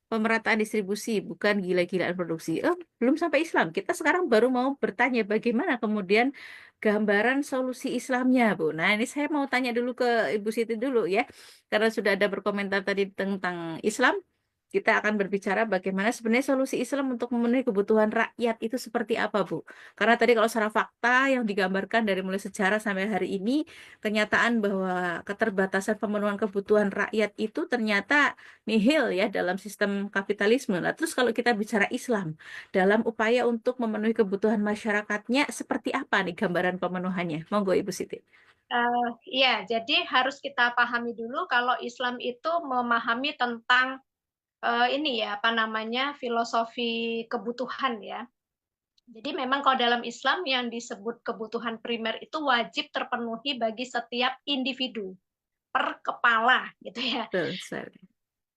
pemerataan distribusi, bukan gila-gilaan produksi. Belum sampai Islam. Kita sekarang baru mau bertanya bagaimana kemudian gambaran solusi Islamnya, Bu. Nah, ini saya mau tanya dulu ke Ibu Siti dulu ya. Karena sudah ada berkomentar tadi tentang Islam. Kita akan berbicara bagaimana sebenarnya solusi Islam untuk memenuhi kebutuhan rakyat itu seperti apa, Bu? Karena tadi kalau secara fakta yang digambarkan dari mulai sejarah sampai hari ini, kenyataan bahwa keterbatasan pemenuhan kebutuhan rakyat itu ternyata nihil ya dalam sistem kapitalisme. Nah, terus kalau kita bicara Islam, dalam upaya untuk memenuhi kebutuhan masyarakatnya, seperti apa nih gambaran pemenuhannya? Monggo Ibu Siti. Ya, jadi harus kita pahami dulu kalau Islam itu memahami tentang ini ya, apa namanya, filosofi kebutuhan ya. Jadi memang kalau dalam Islam yang disebut kebutuhan primer itu wajib terpenuhi bagi setiap individu per kepala gitu ya. Betul, sekali.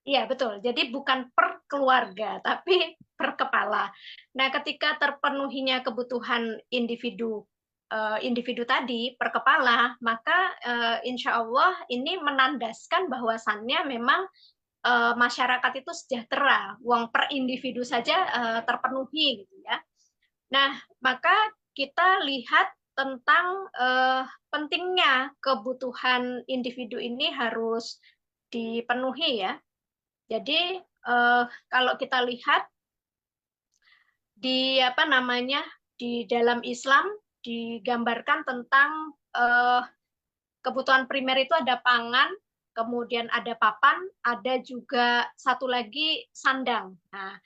Iya, betul. Jadi bukan per keluarga, tapi per kepala. Nah, ketika terpenuhinya kebutuhan individu tadi per kepala, maka insya Allah ini menandaskan bahwasannya memang masyarakat itu sejahtera, uang per individu saja terpenuhi gitu ya. Nah, maka kita lihat tentang pentingnya kebutuhan individu ini harus dipenuhi ya. Jadi kalau kita lihat di apa namanya di dalam Islam digambarkan tentang kebutuhan primer itu ada pangan, kemudian ada papan, ada juga satu lagi sandang. Nah,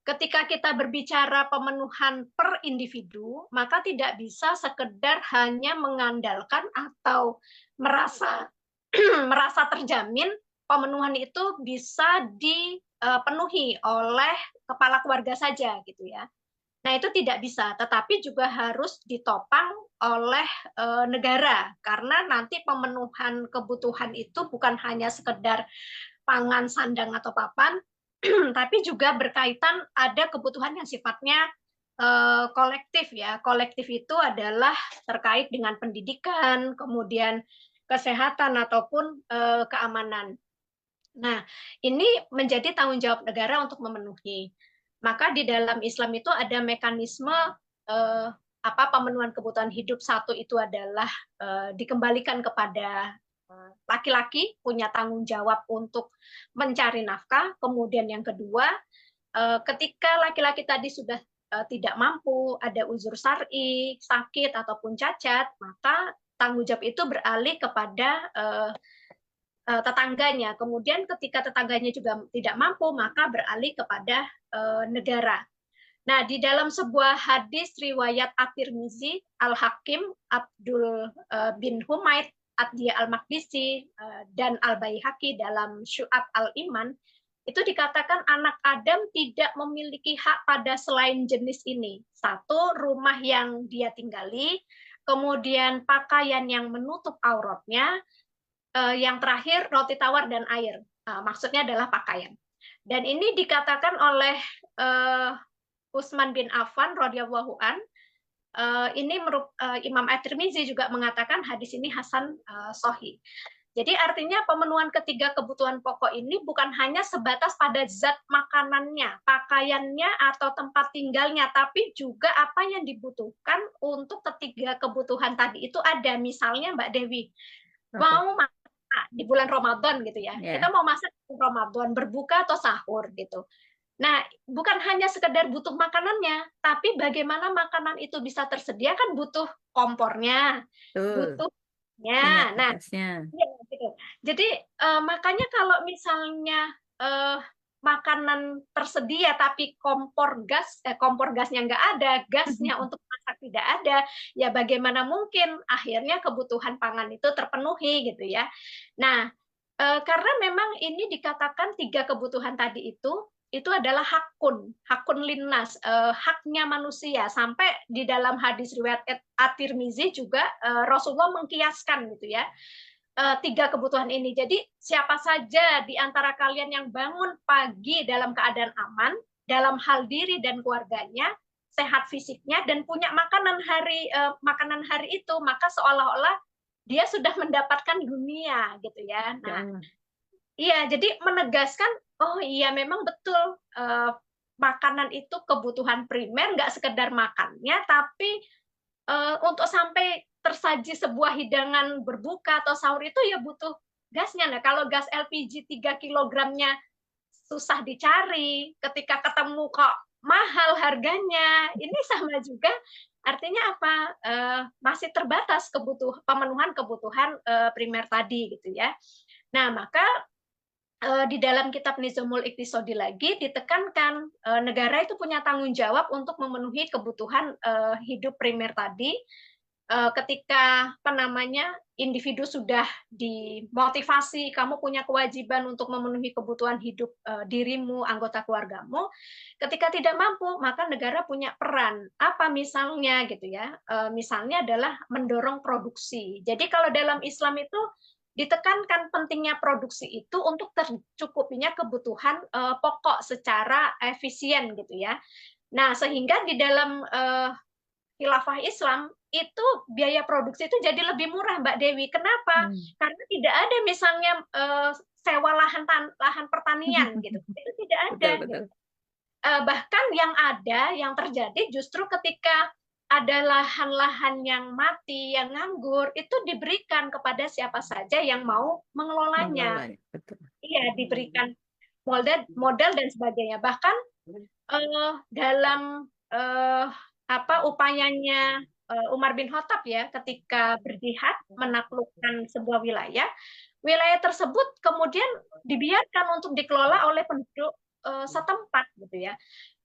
ketika kita berbicara pemenuhan per individu, maka tidak bisa sekedar hanya mengandalkan atau merasa merasa terjamin pemenuhan itu bisa dipenuhi oleh kepala keluarga saja gitu ya. Nah, itu tidak bisa, tetapi juga harus ditopang oleh negara, karena nanti pemenuhan kebutuhan itu bukan hanya sekedar pangan, sandang, atau papan, tapi juga berkaitan ada kebutuhan yang sifatnya kolektif ya. Kolektif itu adalah terkait dengan pendidikan, kemudian kesehatan ataupun keamanan. Nah, ini menjadi tanggung jawab negara untuk memenuhi. Maka di dalam Islam itu ada mekanisme pemenuhan kebutuhan hidup. Satu itu adalah dikembalikan kepada laki-laki, punya tanggung jawab untuk mencari nafkah. Kemudian yang kedua, ketika laki-laki tadi sudah tidak mampu, ada uzur syar'i, sakit ataupun cacat, maka tanggung jawab itu beralih kepada tetangganya. Kemudian ketika tetangganya juga tidak mampu, maka beralih kepada negara. Nah, di dalam sebuah hadis riwayat At-Tirmizi, Al-Hakim, Abdul bin Humaid, Ad-Diya Al-Maqdisi, dan Al-Baihaqi dalam Syu'ab Al-Iman, itu dikatakan anak Adam tidak memiliki hak pada selain jenis ini. Satu, rumah yang dia tinggali, kemudian pakaian yang menutup auratnya, yang terakhir roti tawar dan air. Maksudnya adalah pakaian. Dan ini dikatakan oleh Utsman bin Affan radhiyallahu an. Ini Imam At-Tirmizi juga mengatakan hadis ini hasan sahih. Jadi artinya pemenuhan ketiga kebutuhan pokok ini bukan hanya sebatas pada zat makanannya, pakaiannya, atau tempat tinggalnya, tapi juga apa yang dibutuhkan untuk ketiga kebutuhan tadi itu ada. Misalnya Mbak Dewi, mau di bulan Ramadan gitu ya. Kita mau masak di Ramadan, berbuka atau sahur gitu. Nah, bukan hanya sekedar butuh makanannya, tapi bagaimana makanan itu bisa tersedia kan butuh kompornya, butuhnya. Nah, ya, gitu. Jadi makanya kalau misalnya makanan tersedia tapi kompor gasnya nggak ada, gasnya untuk masak tidak ada, ya bagaimana mungkin akhirnya kebutuhan pangan itu terpenuhi gitu ya. Nah, karena memang ini dikatakan tiga kebutuhan tadi itu adalah hakun linnas, haknya manusia. Sampai di dalam hadis riwayat At-Tirmizi juga Rasulullah mengkiaskan gitu ya. Tiga kebutuhan ini. Jadi siapa saja di antara kalian yang bangun pagi dalam keadaan aman, dalam hal diri dan keluarganya, sehat fisiknya, dan punya makanan hari itu, maka seolah-olah dia sudah mendapatkan dunia gitu ya. Nah, iya, jadi menegaskan, oh iya memang betul makanan itu kebutuhan primer, nggak sekedar makannya, tapi untuk sampai tersaji sebuah hidangan berbuka atau sahur itu ya butuh gasnya. Nah, kalau gas LPG 3 kilogramnya susah dicari, ketika ketemu kok mahal harganya, ini sama juga artinya apa? Masih terbatas pemenuhan kebutuhan primer tadi gitu ya. Nah, maka di dalam kitab Nizamul Iqtisadi lagi ditekankan negara itu punya tanggung jawab untuk memenuhi kebutuhan hidup primer tadi. Ketika individu sudah dimotivasi, kamu punya kewajiban untuk memenuhi kebutuhan hidup dirimu, anggota keluargamu. Ketika tidak mampu, maka negara punya peran. Apa misalnya gitu ya? Misalnya adalah mendorong produksi. Jadi kalau dalam Islam itu ditekankan pentingnya produksi itu untuk tercukupinya kebutuhan pokok secara efisien gitu ya. Nah, sehingga di dalam khilafah Islam itu biaya produksi itu jadi lebih murah, Mbak Dewi. Kenapa? Karena tidak ada misalnya sewa lahan pertanian gitu. Itu tidak ada. Betul. Gitu. Bahkan yang terjadi justru ketika ada lahan-lahan yang mati, yang nganggur, itu diberikan kepada siapa saja yang mau mengelolanya. Iya, diberikan modal dan sebagainya. Bahkan dalam upayanya Umar bin Khattab ya, ketika berjihad menaklukkan sebuah wilayah tersebut kemudian dibiarkan untuk dikelola oleh penduduk setempat gitu ya.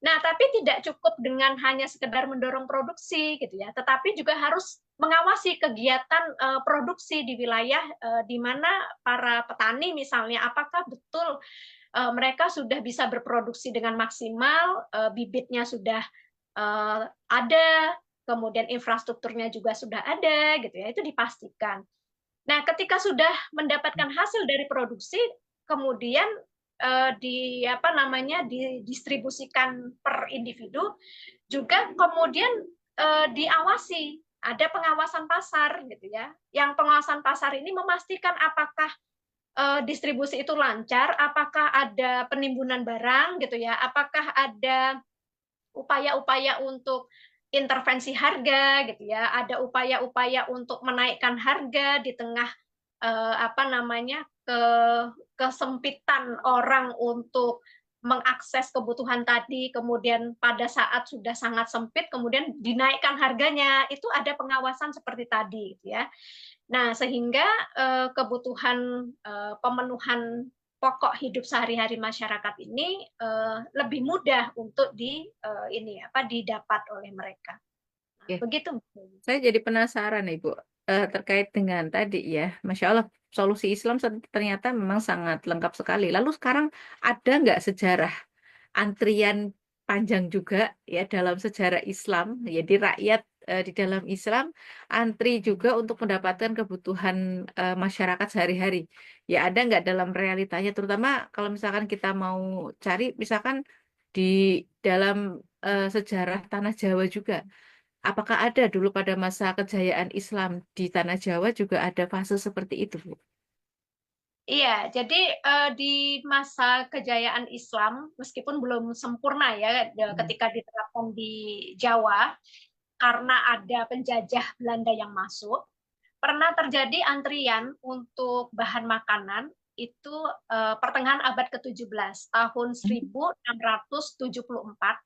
Nah, tapi tidak cukup dengan hanya sekedar mendorong produksi gitu ya, tetapi juga harus mengawasi kegiatan produksi di wilayah di mana para petani misalnya, apakah betul mereka sudah bisa berproduksi dengan maksimal, bibitnya sudah ada, kemudian infrastrukturnya juga sudah ada, gitu ya, itu dipastikan. Nah, ketika sudah mendapatkan hasil dari produksi, kemudian didistribusikan per individu, juga kemudian diawasi, ada pengawasan pasar, gitu ya. Yang pengawasan pasar ini memastikan apakah distribusi itu lancar, apakah ada penimbunan barang, gitu ya, apakah ada upaya-upaya untuk intervensi harga, gitu ya, ada upaya-upaya untuk menaikkan harga di tengah kesempitan orang untuk mengakses kebutuhan tadi, kemudian pada saat sudah sangat sempit, kemudian dinaikkan harganya, itu ada pengawasan seperti tadi, gitu ya. Nah, sehingga kebutuhan pemenuhan pokok hidup sehari-hari masyarakat ini lebih mudah untuk didapat oleh mereka. Nah, Oke, begitu. saya jadi penasaran Ibu, terkait dengan tadi ya, Masya Allah, solusi Islam ternyata memang sangat lengkap sekali. Lalu sekarang ada nggak sejarah antrian panjang juga ya dalam sejarah Islam, jadi rakyat di dalam Islam antri juga untuk mendapatkan kebutuhan masyarakat sehari-hari. Ya ada nggak dalam realitanya, terutama kalau misalkan kita mau cari, misalkan di dalam sejarah tanah Jawa juga. Apakah ada dulu pada masa kejayaan Islam di tanah Jawa juga ada fase seperti itu, Bu? Iya, jadi di masa kejayaan Islam, meskipun belum sempurna ya ketika diterapkan di Jawa, karena ada penjajah Belanda yang masuk, pernah terjadi antrian untuk bahan makanan itu pertengahan abad ke-17, tahun 1674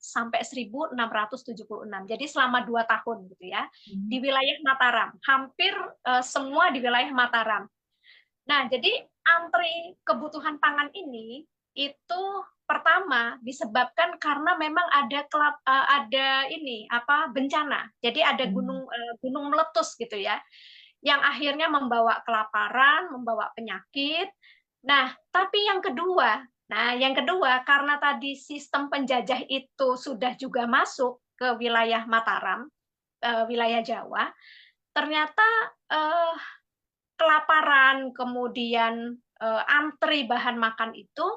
sampai 1676. Jadi selama 2 tahun gitu ya, di wilayah Mataram, hampir semua di wilayah Mataram. Nah, jadi antri kebutuhan pangan ini itu pertama disebabkan karena memang ada bencana. Jadi ada gunung meletus gitu ya, yang akhirnya membawa kelaparan, membawa penyakit. Nah, yang kedua karena tadi sistem penjajah itu sudah juga masuk ke wilayah Mataram, wilayah Jawa, ternyata kelaparan, kemudian antri bahan makan itu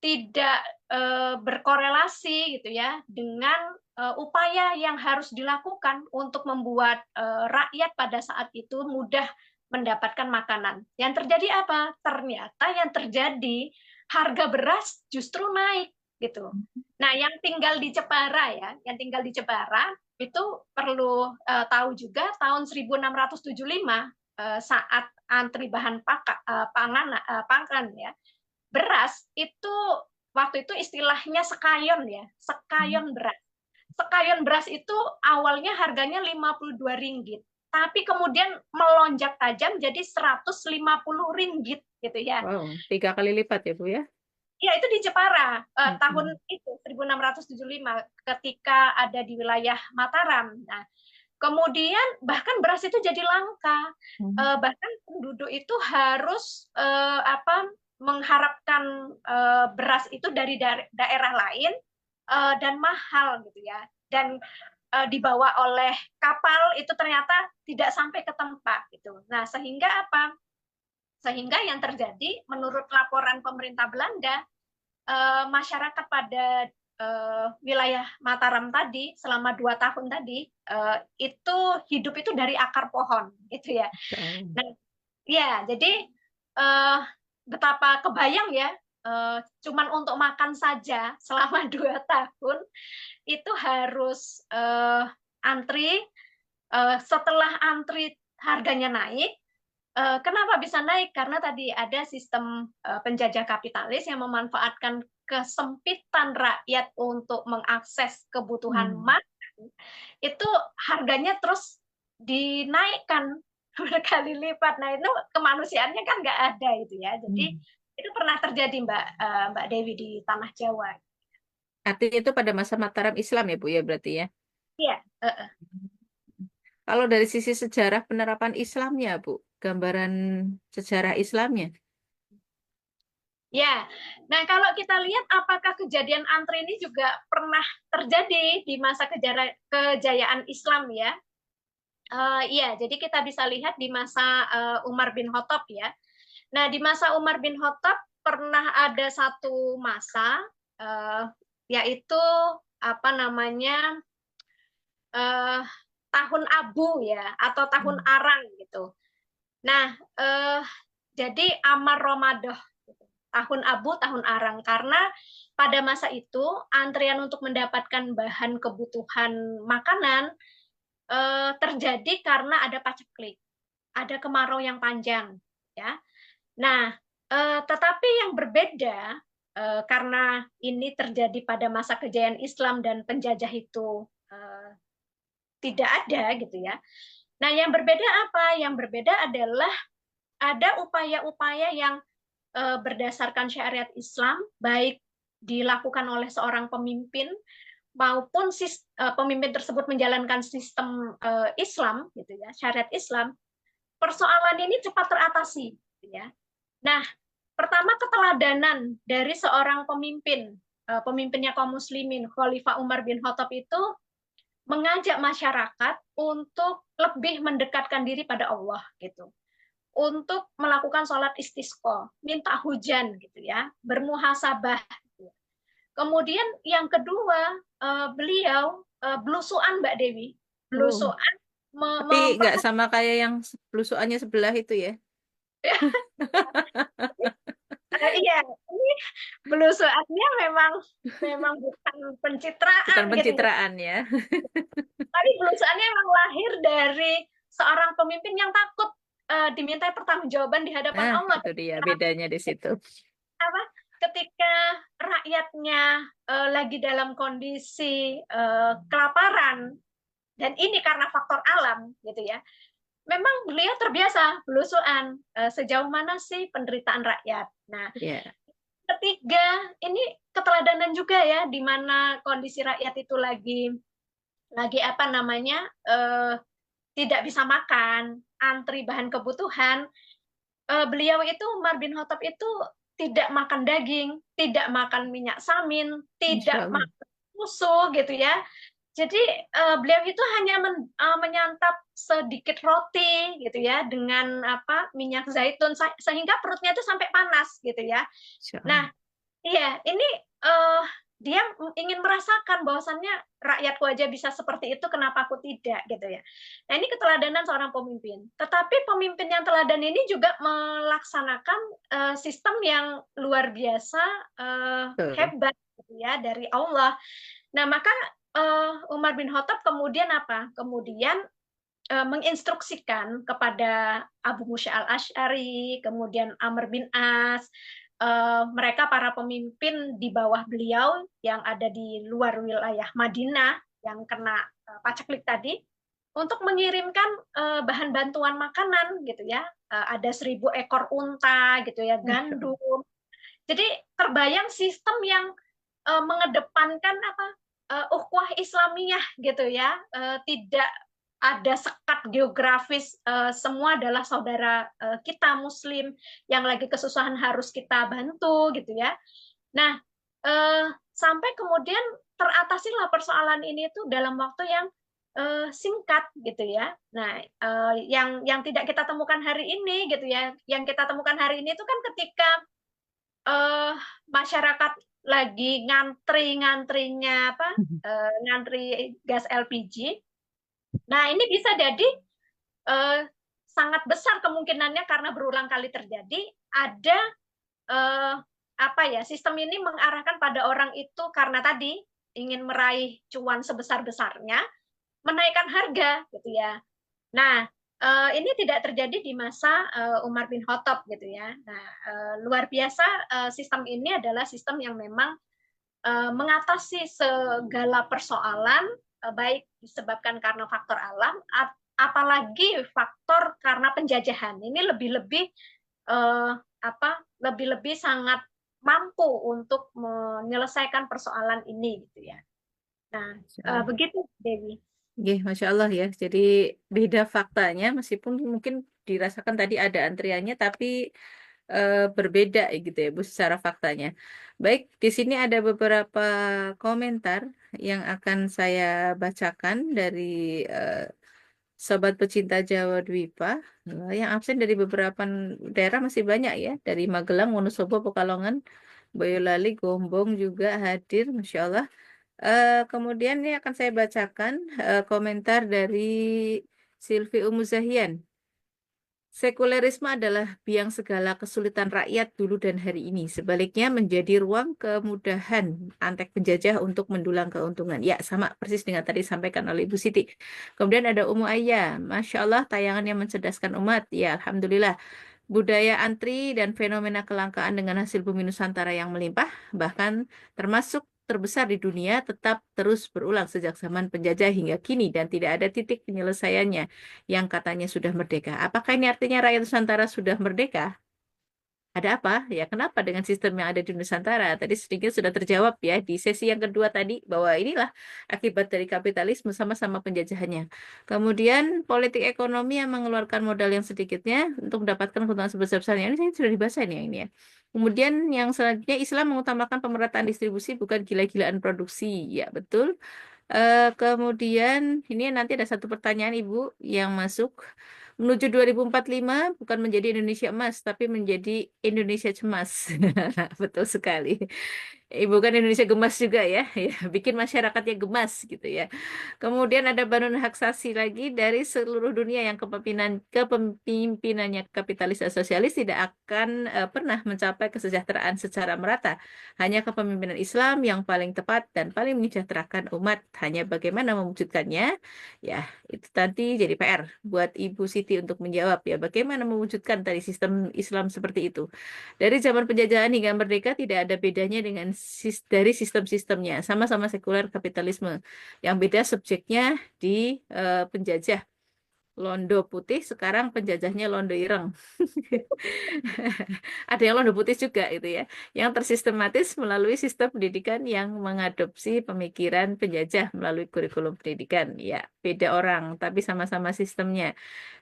tidak berkorelasi gitu ya dengan upaya yang harus dilakukan untuk membuat rakyat pada saat itu mudah mendapatkan makanan. Yang terjadi apa? Ternyata yang terjadi harga beras justru naik gitu. Nah, yang tinggal di Jepara itu perlu tahu juga tahun 1675 saat antri bahan pangan ya, beras itu waktu itu istilahnya sekayon ya, sekayon beras. Sekayon beras itu awalnya harganya Rp52, tapi kemudian melonjak tajam jadi Rp150 gitu ya. Wow, 3 kali lipat ya, Bu ya? Ya, itu di Jepara tahun itu 1675 ketika ada di wilayah Mataram. Nah, kemudian bahkan beras itu jadi langka, bahkan penduduk itu harus mengharapkan beras itu dari daerah lain dan mahal gitu ya, dan dibawa oleh kapal itu ternyata tidak sampai ke tempat gitu. Nah, sehingga apa? Sehingga yang terjadi menurut laporan pemerintah Belanda, masyarakat pada wilayah Mataram tadi selama 2 tahun tadi itu hidup itu dari akar pohon gitu ya. Nah, ya jadi betapa kebayang ya, cuman untuk makan saja selama 2 tahun itu harus antri. Setelah antri harganya naik. Kenapa bisa naik? Karena tadi ada sistem penjajah kapitalis yang memanfaatkan kesempitan rakyat untuk mengakses kebutuhan makan, itu harganya terus dinaikkan berkali lipat. Nah, itu kemanusiaannya kan nggak ada itu ya. Jadi itu pernah terjadi Mbak Dewi di tanah Jawa. Artinya itu pada masa Mataram Islam ya, Bu ya, berarti ya? Iya. Kalau dari sisi sejarah penerapan Islamnya, Bu, gambaran sejarah Islamnya? Ya, nah kalau kita lihat apakah kejadian antri ini juga pernah terjadi di masa kejayaan Islam ya? Iya, jadi kita bisa lihat di masa Umar bin Khattab ya. Nah, di masa Umar bin Khattab pernah ada satu masa eh, yaitu apa namanya eh, tahun abu ya atau tahun Hmm. arang gitu. Nah, jadi Amar Ramadah, gitu. Tahun abu, tahun arang, karena pada masa itu antrian untuk mendapatkan bahan kebutuhan makanan terjadi karena ada paceklik, ada kemarau yang panjang, ya. Nah, tetapi yang berbeda karena ini terjadi pada masa kejayaan Islam dan penjajah itu tidak ada gitu ya. Nah, yang berbeda apa? Yang berbeda adalah ada upaya-upaya yang berdasarkan syariat Islam, baik dilakukan oleh seorang pemimpin maupun pemimpin tersebut menjalankan sistem Islam, gitu ya, syariat Islam. Persoalan ini cepat teratasi, gitu ya. Nah, pertama keteladanan dari seorang pemimpin, pemimpinnya kaum muslimin, Khalifah Umar bin Khattab itu mengajak masyarakat untuk lebih mendekatkan diri pada Allah, gitu, untuk melakukan sholat istisqa, minta hujan gitu ya, bermuhasabah. Kemudian yang kedua, beliau belusuan Mbak Dewi, Oh, belusuan tapi nggak sama kayak yang belusuannya sebelah itu ya. iya, ini belusuannya memang memang bukan pencitraan Bukan gitu ya, pencitraan ya. tapi belusuannya memang lahir dari seorang pemimpin yang takut dimintai pertanggungjawaban di hadapan Nah, Allah. itu dia bedanya di situ. Apa ketika rakyatnya lagi dalam kondisi kelaparan dan ini karena faktor alam gitu ya, memang beliau terbiasa belusuan sejauh mana sih penderitaan rakyat. Nah, Ya, ketiga ini keteladanan juga ya, di mana kondisi rakyat itu lagi apa namanya tidak bisa makan, antri bahan kebutuhan. Beliau itu Umar bin Khattab itu tidak makan daging, tidak makan minyak samin, Masya tidak Allah. makan susu gitu ya. Jadi beliau itu hanya menyantap sedikit roti gitu ya dengan apa minyak zaitun sehingga perutnya itu sampai panas gitu ya. Masya Nah, Allah. iya, ini eh, dia ingin merasakan bahwasannya rakyatku aja bisa seperti itu, kenapa aku tidak gitu ya. Nah, ini keteladanan seorang pemimpin. Tetapi pemimpin yang teladan ini juga melaksanakan sistem yang luar biasa Betul. hebat gitu ya dari Allah. Nah, maka Umar bin Khattab kemudian apa? Kemudian menginstruksikan kepada Abu Musa al-Asy'ari, kemudian Amr bin As, mereka para pemimpin di bawah beliau yang ada di luar wilayah Madinah yang kena paceklik tadi, untuk mengirimkan bahan bantuan makanan gitu ya. Ada 1.000 ekor unta gitu ya, Masya Allah. gandum. Jadi terbayang sistem yang mengedepankan apa ukhuwah Islamiyah gitu ya, tidak ada sekat geografis, semua adalah saudara kita Muslim yang lagi kesusahan harus kita bantu gitu ya. Nah, sampai kemudian teratasilah persoalan ini tuh dalam waktu yang singkat gitu ya. Nah, yang tidak kita temukan hari ini gitu ya, yang kita temukan hari ini itu kan ketika eh, masyarakat lagi ngantri-ngantrinya apa ngantri gas LPG. Nah, ini bisa jadi eh, sangat besar kemungkinannya karena berulang kali terjadi ada eh, apa ya sistem ini mengarahkan pada orang itu karena tadi ingin meraih cuan sebesar-besarnya menaikkan harga gitu ya. Nah, ini tidak terjadi di masa Umar bin Khattab gitu ya. Nah, luar biasa sistem ini adalah sistem yang memang mengatasi segala persoalan baik disebabkan karena faktor alam apalagi faktor karena penjajahan. Ini lebih-lebih apa? Lebih-lebih sangat mampu untuk menyelesaikan persoalan ini gitu ya. Nah, Masya Allah. begitu Dewi. Nggih, Masya Allah ya. Jadi beda faktanya meskipun mungkin dirasakan tadi ada antriannya, tapi berbeda gitu ya Bu secara faktanya. Baik, di sini ada beberapa komentar yang akan saya bacakan dari eh, Sobat Pecinta Jawa Dwipa. Yang absen dari beberapa daerah masih banyak ya, dari Magelang, Wonosobo, Pekalongan, Boyolali, Gombong juga hadir, Masya Allah. Kemudian ini akan saya bacakan komentar dari Silvi Umuzahian. Sekulerisme adalah biang segala kesulitan rakyat dulu dan hari ini. Sebaliknya menjadi ruang kemudahan antek penjajah untuk mendulang keuntungan. Ya, sama persis dengan tadi disampaikan oleh Ibu Siti. Kemudian ada Umu Ayah. Masya Allah, tayangan yang mencerdaskan umat. Ya, Alhamdulillah. Budaya antri dan fenomena kelangkaan dengan hasil bumi Nusantara yang melimpah, bahkan termasuk terbesar di dunia, tetap terus berulang sejak zaman penjajah hingga kini dan tidak ada titik penyelesaiannya yang katanya sudah merdeka. Apakah ini artinya rakyat Nusantara sudah merdeka? Ada apa? Ya, kenapa dengan sistem yang ada di Nusantara? Tadi sedikit sudah terjawab ya di sesi yang kedua tadi bahwa inilah akibat dari kapitalisme sama-sama penjajahannya. Kemudian politik ekonomi yang mengeluarkan modal yang sedikitnya untuk mendapatkan keuntungan sebesar-besarnya. Ini saya sudah dibahas ini ya. Kemudian yang selanjutnya Islam mengutamakan pemerataan distribusi bukan gila-gilaan produksi. Ya, betul. Kemudian ini nanti ada satu pertanyaan Ibu yang masuk. Menuju 2045 bukan menjadi Indonesia emas, tapi menjadi Indonesia cemas. Betul sekali. Bukan Indonesia gemas juga ya, ya bikin masyarakatnya gemas gitu ya. Kemudian ada Banun Haksasi lagi dari seluruh dunia yang kepemimpinannya kapitalis dan sosialis tidak akan pernah mencapai kesejahteraan secara merata. Hanya kepemimpinan Islam yang paling tepat dan paling menyejahterakan umat. Hanya bagaimana mewujudkannya, ya itu nanti jadi PR buat Ibu Siti untuk menjawab ya. Bagaimana mewujudkan tadi sistem Islam seperti itu. Dari zaman penjajahan hingga merdeka tidak ada bedanya dengan dari sistem-sistemnya. Sama-sama sekuler kapitalisme. Yang beda subjeknya di penjajah. Londo putih, sekarang penjajahnya Londo ireng. Ada yang Londo putih juga itu ya. Yang tersistematis melalui sistem pendidikan yang mengadopsi pemikiran penjajah melalui kurikulum pendidikan. Ya, beda orang, tapi sama-sama sistemnya.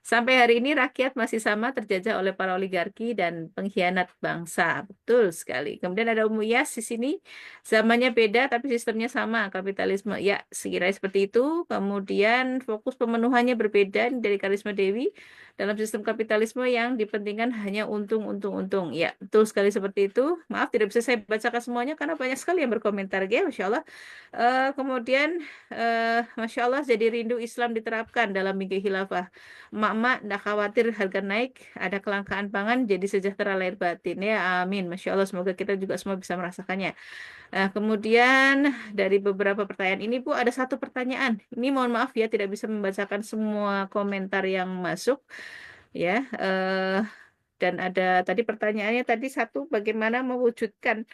Sampai hari ini rakyat masih sama terjajah oleh para oligarki dan pengkhianat bangsa. Betul sekali. Kemudian ada Umuyas di sini. Zamannya beda tapi sistemnya sama, kapitalisme. Ya, sekiranya seperti itu. Kemudian fokus pemenuhannya berbeda dari Karisma Dewi. Dalam sistem kapitalisme yang dipentingkan hanya untung, untung, untung. Ya, betul sekali seperti itu. Maaf, tidak bisa saya bacakan semuanya karena banyak sekali yang berkomentar. Ya, Masya Allah. Kemudian, Masya Allah, jadi rindu Islam diterapkan dalam minggu khilafah. Emak-emak tidak khawatir harga naik, ada kelangkaan pangan, jadi sejahtera lahir batin. Ya, amin. Masya Allah, semoga kita juga semua bisa merasakannya. Nah, kemudian dari beberapa pertanyaan ini, Bu, ada satu pertanyaan. Ini mohon maaf ya, tidak bisa membacakan semua komentar yang masuk. Ya, dan ada tadi pertanyaannya tadi satu, bagaimana mewujudkan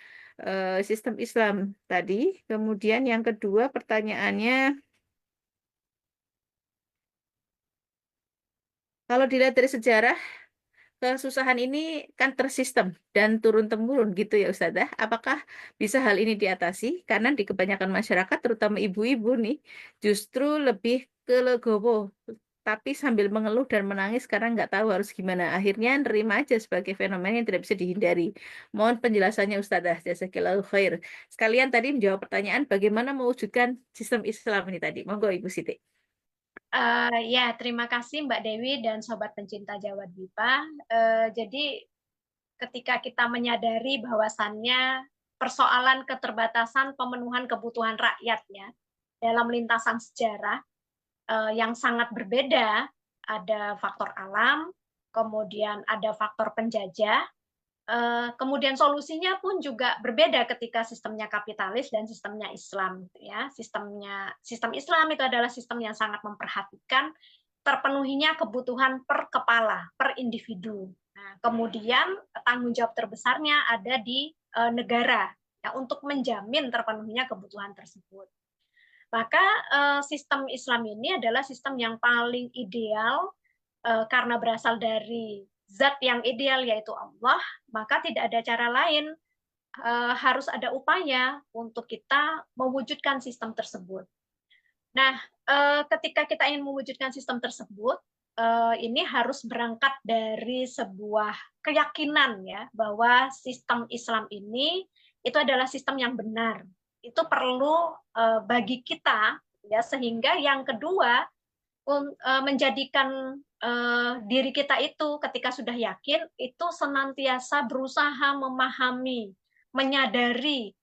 sistem Islam tadi. Kemudian yang kedua pertanyaannya, kalau dilihat dari sejarah, kesusahan ini kan tersistem dan turun-temurun gitu ya Ustazah. Apakah bisa hal ini diatasi? Karena di kebanyakan masyarakat, terutama ibu-ibu nih, justru lebih ke legowo, tapi sambil mengeluh dan menangis karena nggak tahu harus gimana. Akhirnya nerima aja sebagai fenomena yang tidak bisa dihindari. Mohon penjelasannya Ustazah. Jazakillahu khair. Sekalian tadi menjawab pertanyaan bagaimana mewujudkan sistem Islam ini tadi. Monggo Ibu Siti. Ya, terima kasih Mbak Dewi dan Sobat Pencinta Jawa Dwipa. Jadi ketika kita menyadari bahwasannya persoalan keterbatasan pemenuhan kebutuhan rakyat ya dalam lintasan sejarah yang sangat berbeda, ada faktor alam, kemudian ada faktor penjajah, kemudian solusinya pun juga berbeda ketika sistemnya kapitalis dan sistemnya Islam ya. Sistem Islam itu adalah sistem yang sangat memperhatikan terpenuhinya kebutuhan per kepala, per individu. Nah, kemudian tanggung jawab terbesarnya ada di negara ya untuk menjamin terpenuhinya kebutuhan tersebut. Maka sistem Islam ini adalah sistem yang paling ideal karena berasal dari zat yang ideal yaitu Allah, maka tidak ada cara lain, harus ada upaya untuk kita mewujudkan sistem tersebut. Nah, ketika kita ingin mewujudkan sistem tersebut, ini harus berangkat dari sebuah keyakinan ya bahwa sistem Islam ini itu adalah sistem yang benar. Itu perlu bagi kita ya, sehingga yang kedua menjadikan diri kita itu ketika sudah yakin itu senantiasa berusaha memahami, menyadari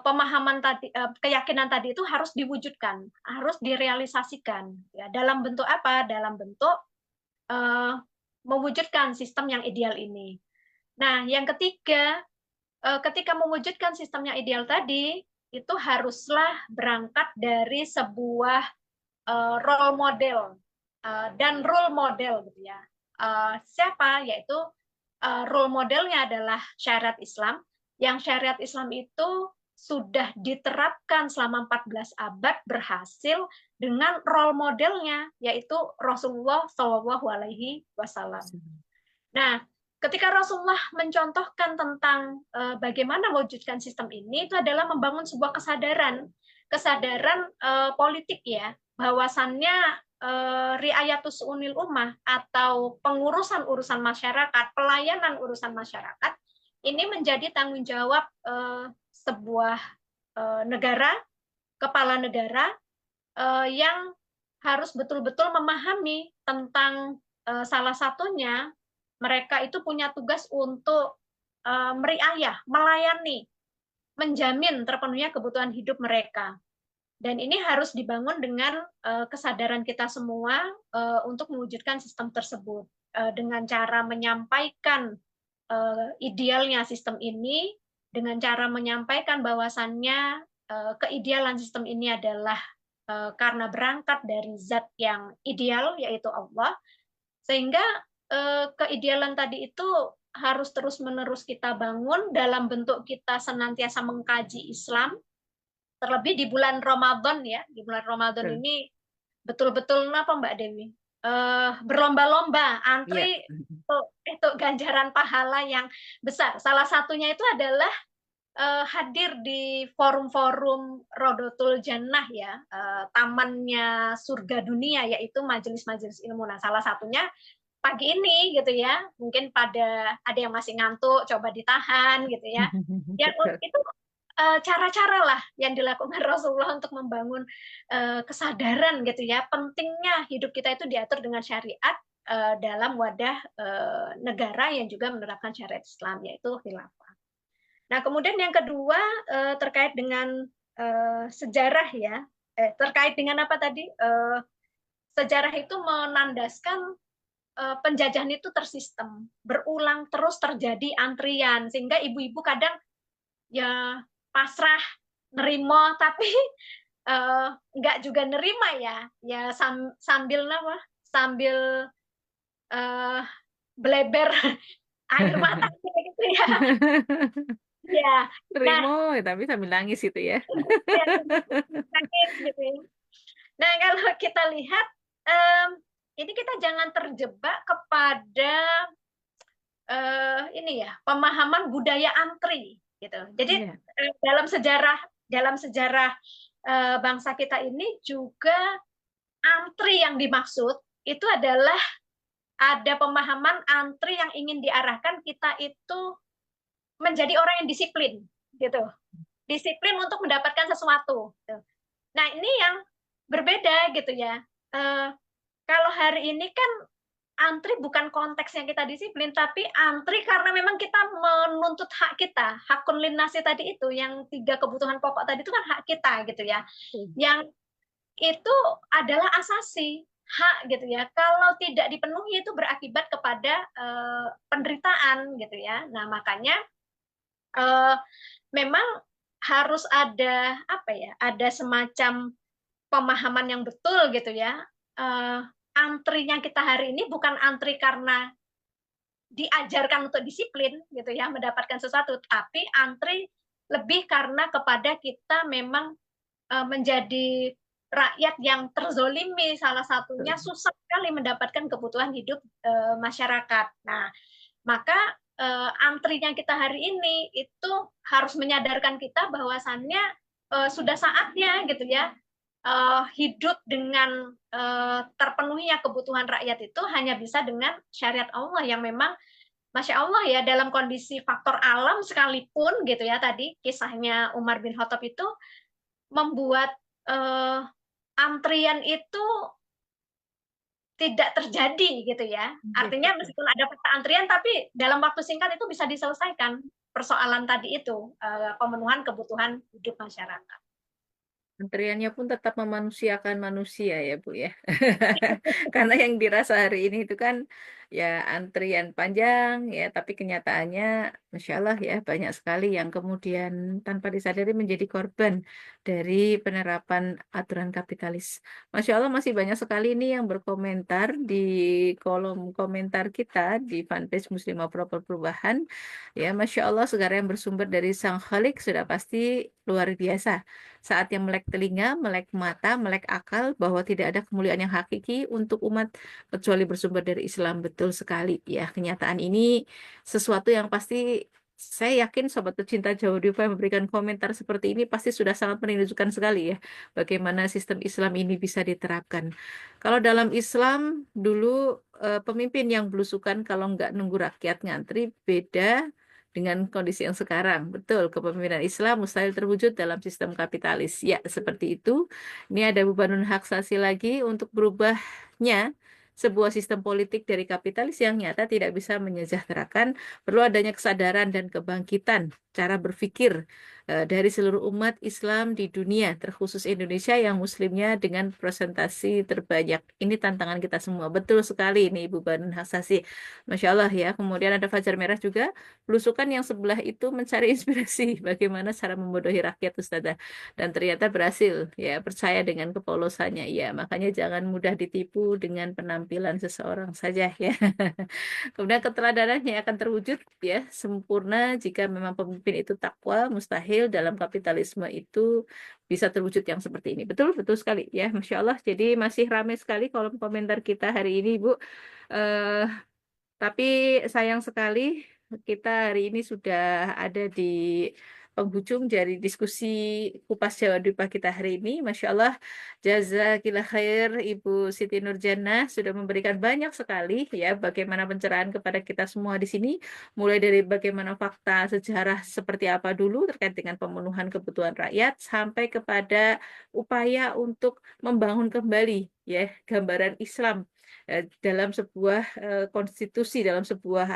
pemahaman tadi, keyakinan tadi itu harus diwujudkan, harus direalisasikan. Ya, dalam bentuk apa? Dalam bentuk mewujudkan sistem yang ideal ini. Nah, yang ketiga, ketika mewujudkan sistem yang ideal tadi, itu haruslah berangkat dari sebuah role model dan role model, gitu ya. Siapa? Yaitu role modelnya adalah syariat Islam. Yang syariat Islam itu sudah diterapkan selama 14 abad berhasil dengan role modelnya yaitu Rasulullah Shallallahu Alaihi Wasallam. Nah, ketika Rasulullah mencontohkan tentang bagaimana mewujudkan sistem ini, itu adalah membangun sebuah kesadaran politik ya, bahwasannya riayatus unil ummah atau pengurusan urusan masyarakat, pelayanan urusan masyarakat ini menjadi tanggung jawab sebuah negara, kepala negara yang harus betul-betul memahami tentang salah satunya mereka itu punya tugas untuk meriayah, melayani, menjamin terpenuhnya kebutuhan hidup mereka. Dan ini harus dibangun dengan kesadaran kita semua untuk mewujudkan sistem tersebut dengan cara menyampaikan idealnya sistem ini, dengan cara menyampaikan bahwasannya keidealan sistem ini adalah karena berangkat dari zat yang ideal yaitu Allah, sehingga keidealan tadi itu harus terus-menerus kita bangun dalam bentuk kita senantiasa mengkaji Islam, terlebih di bulan Ramadan ya. Di bulan Ramadan ini betul-betul apa Mbak Dewi? Berlomba-lomba antri itu ganjaran pahala yang besar. Salah satunya itu adalah hadir di forum-forum Rodotul Jannah ya, tamannya surga dunia, yaitu majelis-majelis ilmu. Nah, salah satunya pagi ini gitu ya, mungkin pada ada yang masih ngantuk, coba ditahan gitu ya. Yang itu cara-cara lah yang dilakukan Rasulullah untuk membangun kesadaran gitu ya, pentingnya hidup kita itu diatur dengan syariat dalam wadah negara yang juga menerapkan syariat Islam, yaitu khilafah. Nah, kemudian yang kedua terkait dengan sejarah ya, terkait dengan apa tadi? Sejarah itu menandaskan penjajahan itu tersistem, berulang terus terjadi antrian, sehingga ibu-ibu kadang ya pasrah, nerimo, tapi nggak juga nerima ya sambil apa? Sambil bleber air mata gitu ya. Ya, Terima, tapi sambil nangis itu ya. Gitu. Nah, kalau kita lihat, ini kita jangan terjebak kepada ini ya, pemahaman budaya antri gitu. Jadi dalam sejarah bangsa kita ini juga antri yang dimaksud itu adalah ada pemahaman antri yang ingin diarahkan kita itu menjadi orang yang disiplin gitu. Disiplin untuk mendapatkan sesuatu. Gitu. Nah, ini yang berbeda gitu ya. Kalau hari ini kan antri bukan konteks yang kita disiplin, tapi antri karena memang kita menuntut hak kita, hakun linnasi tadi itu, yang 3 kebutuhan pokok tadi itu kan hak kita gitu ya. Yang itu adalah asasi, hak gitu ya. Kalau tidak dipenuhi itu berakibat kepada penderitaan gitu ya. Nah, makanya memang harus ada apa ya? Ada semacam pemahaman yang betul gitu ya. Antrinya kita hari ini bukan antri karena diajarkan untuk disiplin gitu ya, mendapatkan sesuatu, tapi antri lebih karena kepada kita memang menjadi rakyat yang terzolimi, salah satunya susah sekali mendapatkan kebutuhan hidup masyarakat. Nah, maka antrinya kita hari ini itu harus menyadarkan kita bahwasannya sudah saatnya gitu ya, hidup dengan terpenuhinya kebutuhan rakyat itu hanya bisa dengan syariat Allah yang memang Masya Allah ya, dalam kondisi faktor alam sekalipun gitu ya, tadi kisahnya Umar bin Khattab itu membuat antrian itu tidak terjadi gitu ya. Artinya meskipun ada peta antrian, tapi dalam waktu singkat itu bisa diselesaikan persoalan tadi itu, pemenuhan kebutuhan hidup masyarakat. Antriannya pun tetap memanusiakan manusia ya Bu ya. Karena yang dirasa hari ini itu kan ya antrian panjang ya, tapi kenyataannya Masya Allah ya banyak sekali yang kemudian tanpa disadari menjadi korban dari penerapan aturan kapitalis. Masya Allah masih banyak sekali ini yang berkomentar di kolom komentar kita di fanpage Muslimah Pro Perubahan. Ya Masya Allah segala yang bersumber dari Sang Khalik sudah pasti luar biasa. Saatnya melek telinga, melek mata, melek akal bahwa tidak ada kemuliaan yang hakiki untuk umat kecuali bersumber dari Islam. Betul sekali. Ya, kenyataan ini sesuatu yang pasti saya yakin sobat pecinta Jawa Diva yang memberikan komentar seperti ini pasti sudah sangat menunjukkan sekali ya bagaimana sistem Islam ini bisa diterapkan. Kalau dalam Islam dulu pemimpin yang belusukan kalau nggak nunggu rakyat ngantri beda dengan kondisi yang sekarang. Betul, kepemimpinan Islam mustahil terwujud dalam sistem kapitalis. Ya, seperti itu. Ini ada Bubanun Haq Sasi lagi untuk berubahnya sebuah sistem politik dari kapitalis yang nyata tidak bisa menyejahterakan, perlu adanya kesadaran dan kebangkitan cara berpikir dari seluruh umat Islam di dunia, terkhusus Indonesia yang muslimnya dengan presentasi terbanyak. Ini tantangan kita semua. Betul sekali ini Ibu Banun Haksasi. Masya Allah ya. Kemudian ada Fajar Merah juga, belusukan yang sebelah itu mencari inspirasi bagaimana cara membodohi rakyat Ustazah. Dan ternyata berhasil ya, percaya dengan kepolosannya. Ya, makanya jangan mudah ditipu dengan penampilan seseorang saja ya. Kemudian keteladanan yang akan terwujud ya sempurna jika memang pemimpin itu takwa, mustahil dalam kapitalisme itu bisa terwujud yang seperti ini. Betul, betul sekali ya, Masya Allah. Jadi masih ramai sekali kolom komentar kita hari ini, Bu. Eh, tapi sayang sekali kita hari ini sudah ada di penghujung dari diskusi Kupas Jawa Dupa kita hari ini. Masya Allah, jazakillah khair Ibu Siti Nurjannah sudah memberikan banyak sekali ya bagaimana pencerahan kepada kita semua di sini. Mulai dari bagaimana fakta sejarah seperti apa dulu terkait dengan pemenuhan kebutuhan rakyat sampai kepada upaya untuk membangun kembali ya gambaran Islam dalam sebuah konstitusi, dalam sebuah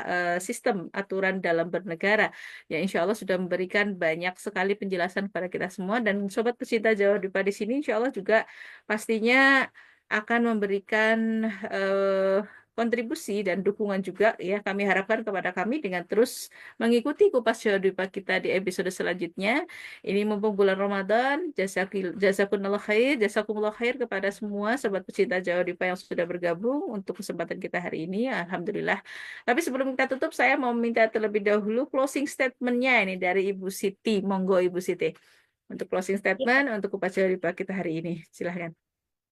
sistem aturan dalam bernegara. Ya, insya Allah sudah memberikan banyak sekali penjelasan kepada kita semua dan sobat pecinta Jawa Dipa di sini insya Allah juga pastinya akan memberikan kontribusi dan dukungan juga ya kami harapkan kepada kami dengan terus mengikuti Kupas Jawa Dipa kita di episode selanjutnya. Ini mumpung bulan Ramadan, jazakumullah khair kepada semua sobat pecinta Jawa Dipa yang sudah bergabung untuk kesempatan kita hari ini. Alhamdulillah. Tapi sebelum kita tutup, saya mau minta terlebih dahulu closing statement-nya ini dari Ibu Siti. Monggo Ibu Siti. Untuk closing statement untuk Kupas Jawa Dipa kita hari ini. Silahkan.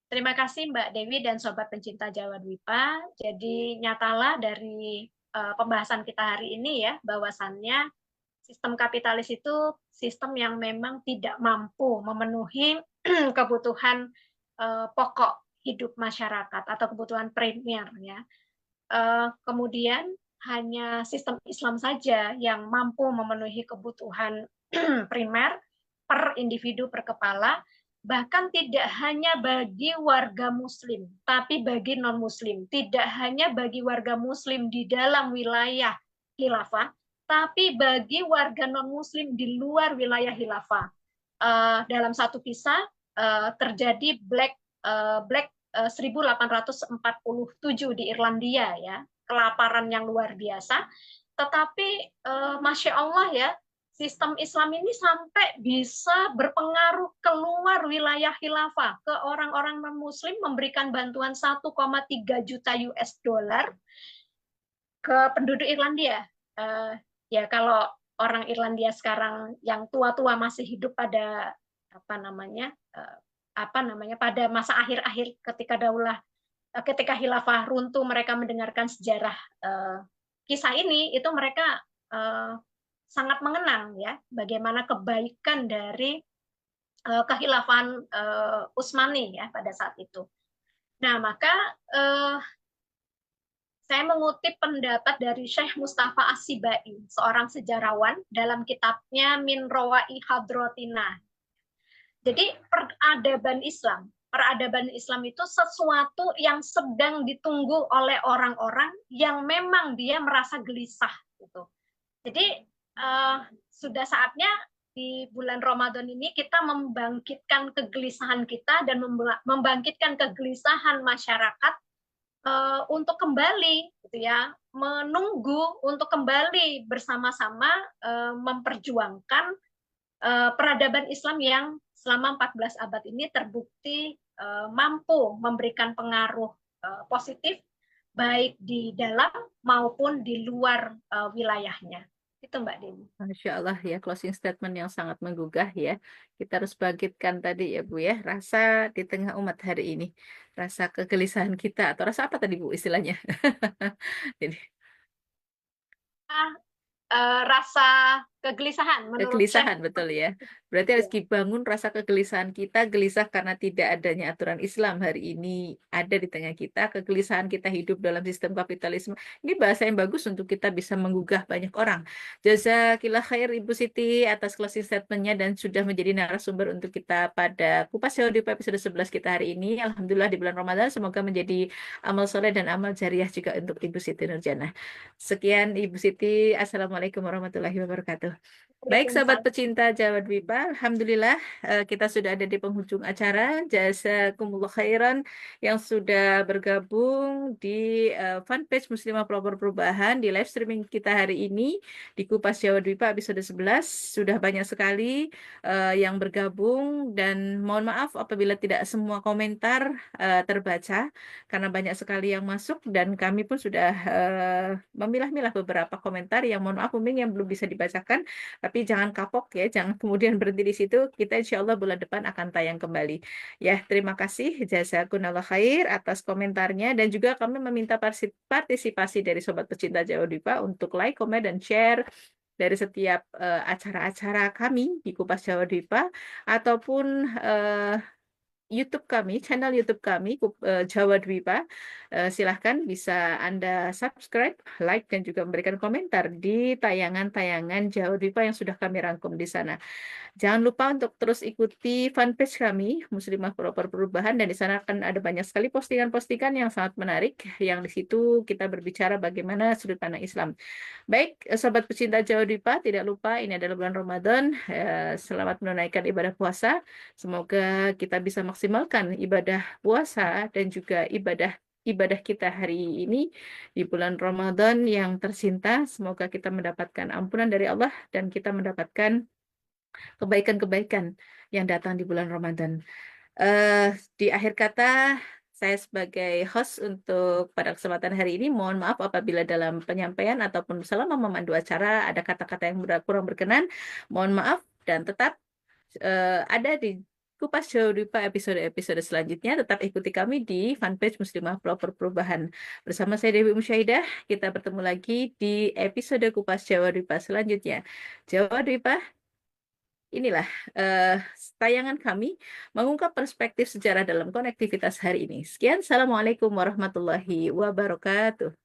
Terima kasih Mbak Dewi dan Sobat Pencinta Jawa Dwipa. Jadi nyatalah dari pembahasan kita hari ini ya, bahwasannya sistem kapitalis itu sistem yang memang tidak mampu memenuhi kebutuhan pokok hidup masyarakat atau kebutuhan primer ya. Kemudian hanya sistem Islam saja yang mampu memenuhi kebutuhan primer per individu per kepala, bahkan tidak hanya bagi warga muslim, tapi bagi non-muslim. Tidak hanya bagi warga muslim di dalam wilayah khilafah, tapi bagi warga non-muslim di luar wilayah khilafah. Dalam satu kisah terjadi Black 1847 di Irlandia ya, kelaparan yang luar biasa. Tetapi Masya Allah ya, sistem Islam ini sampai bisa berpengaruh keluar wilayah khilafah ke orang-orang non-muslim, memberikan bantuan 1,3 juta US dollar ke penduduk Irlandia. Ya kalau orang Irlandia sekarang yang tua-tua masih hidup pada pada masa akhir-akhir ketika khilafah runtuh, mereka mendengarkan sejarah kisah ini, itu mereka sangat mengenang ya bagaimana kebaikan dari kekhilafan Utsmani ya pada saat itu. Nah, maka saya mengutip pendapat dari Syekh Mustafa As-Sibai, seorang sejarawan dalam kitabnya Min Rawai Hadrotina. Jadi peradaban Islam itu sesuatu yang sedang ditunggu oleh orang-orang yang memang dia merasa gelisah gitu. Jadi sudah saatnya di bulan Ramadan ini kita membangkitkan kegelisahan kita dan membangkitkan kegelisahan masyarakat untuk kembali gitu ya, menunggu untuk kembali bersama-sama memperjuangkan peradaban Islam yang selama 14 abad ini terbukti mampu memberikan pengaruh positif baik di dalam maupun di luar wilayahnya. Itu Mbak Deni. Masya Allah ya, closing statement yang sangat menggugah ya. Kita harus bangkitkan tadi ya Bu ya, rasa di tengah umat hari ini. Rasa kegelisahan kita, atau rasa apa tadi Bu istilahnya? Jadi, Rasa kegelisahan menurut kegelisahan, Syekh. betul ya. Berarti harus Ya. dibangun rasa kegelisahan kita, gelisah karena tidak adanya aturan Islam hari ini ada di tengah kita, kegelisahan kita hidup dalam sistem kapitalisme. Ini bahasa yang bagus untuk kita bisa menggugah banyak orang. Jazakillah khair Ibu Siti atas closing statement-nya dan sudah menjadi narasumber untuk kita pada Kupas Jawa Dipa episode 11 kita hari ini. Alhamdulillah di bulan Ramadan semoga menjadi amal soleh dan amal jariah juga untuk Ibu Siti Nurjana. Sekian Ibu Siti. Assalamualaikum warahmatullahi wabarakatuh. Baik, sahabat pecinta Jawa Dwipa, Alhamdulillah kita sudah ada di penghujung acara. Jazakumullah khairan yang sudah bergabung di fanpage Muslimah Pelopor Perubahan di live streaming kita hari ini di Kupas Jawa Dwipa episode 11. Sudah banyak sekali yang bergabung dan mohon maaf apabila tidak semua komentar terbaca karena banyak sekali yang masuk dan kami pun sudah memilah-milah beberapa komentar yang mohon maaf yang belum bisa dibacakan. Tapi jangan kapok ya, jangan kemudian berhenti di situ. Kita insya Allah bulan depan akan tayang kembali. Ya, terima kasih jazakumullah khair atas komentarnya dan juga kami meminta partisipasi dari sobat pecinta Jawa Dipa untuk like, komen dan share dari setiap acara-acara kami di Kupas Jawa Dipa ataupun YouTube kami, channel YouTube kami Jawa Dwipa. Silahkan bisa Anda subscribe, like, dan juga memberikan komentar di tayangan-tayangan Jawa Dwipa yang sudah kami rangkum di sana. Jangan lupa untuk terus ikuti fanpage kami, Muslimah Pelopor Perubahan, dan di sana akan ada banyak sekali postingan-postingan yang sangat menarik, yang di situ kita berbicara bagaimana sudut pandang Islam. Baik, sobat pecinta Jawa Dipa, tidak lupa ini adalah bulan Ramadan. Selamat menunaikan ibadah puasa. Semoga kita bisa maksimalkan ibadah puasa dan juga ibadah kita hari ini di bulan Ramadan yang tercinta. Semoga kita mendapatkan ampunan dari Allah dan kita mendapatkan kebaikan-kebaikan yang datang di bulan Ramadan. Di akhir kata, saya sebagai host untuk pada kesempatan hari ini, mohon maaf apabila dalam penyampaian ataupun selama memandu acara ada kata-kata yang kurang berkenan. Mohon maaf dan tetap ada di Kupas Jawa Dipa episode-episode selanjutnya. Tetap ikuti kami di fanpage Muslimah Pelopor Perubahan. Bersama saya Dewi Musyaidah, kita bertemu lagi di episode Kupas Jawa Dipa selanjutnya. Jawa Dipa, inilah tayangan kami mengungkap perspektif sejarah dalam konektivitas hari ini. Sekian, Assalamualaikum warahmatullahi wabarakatuh.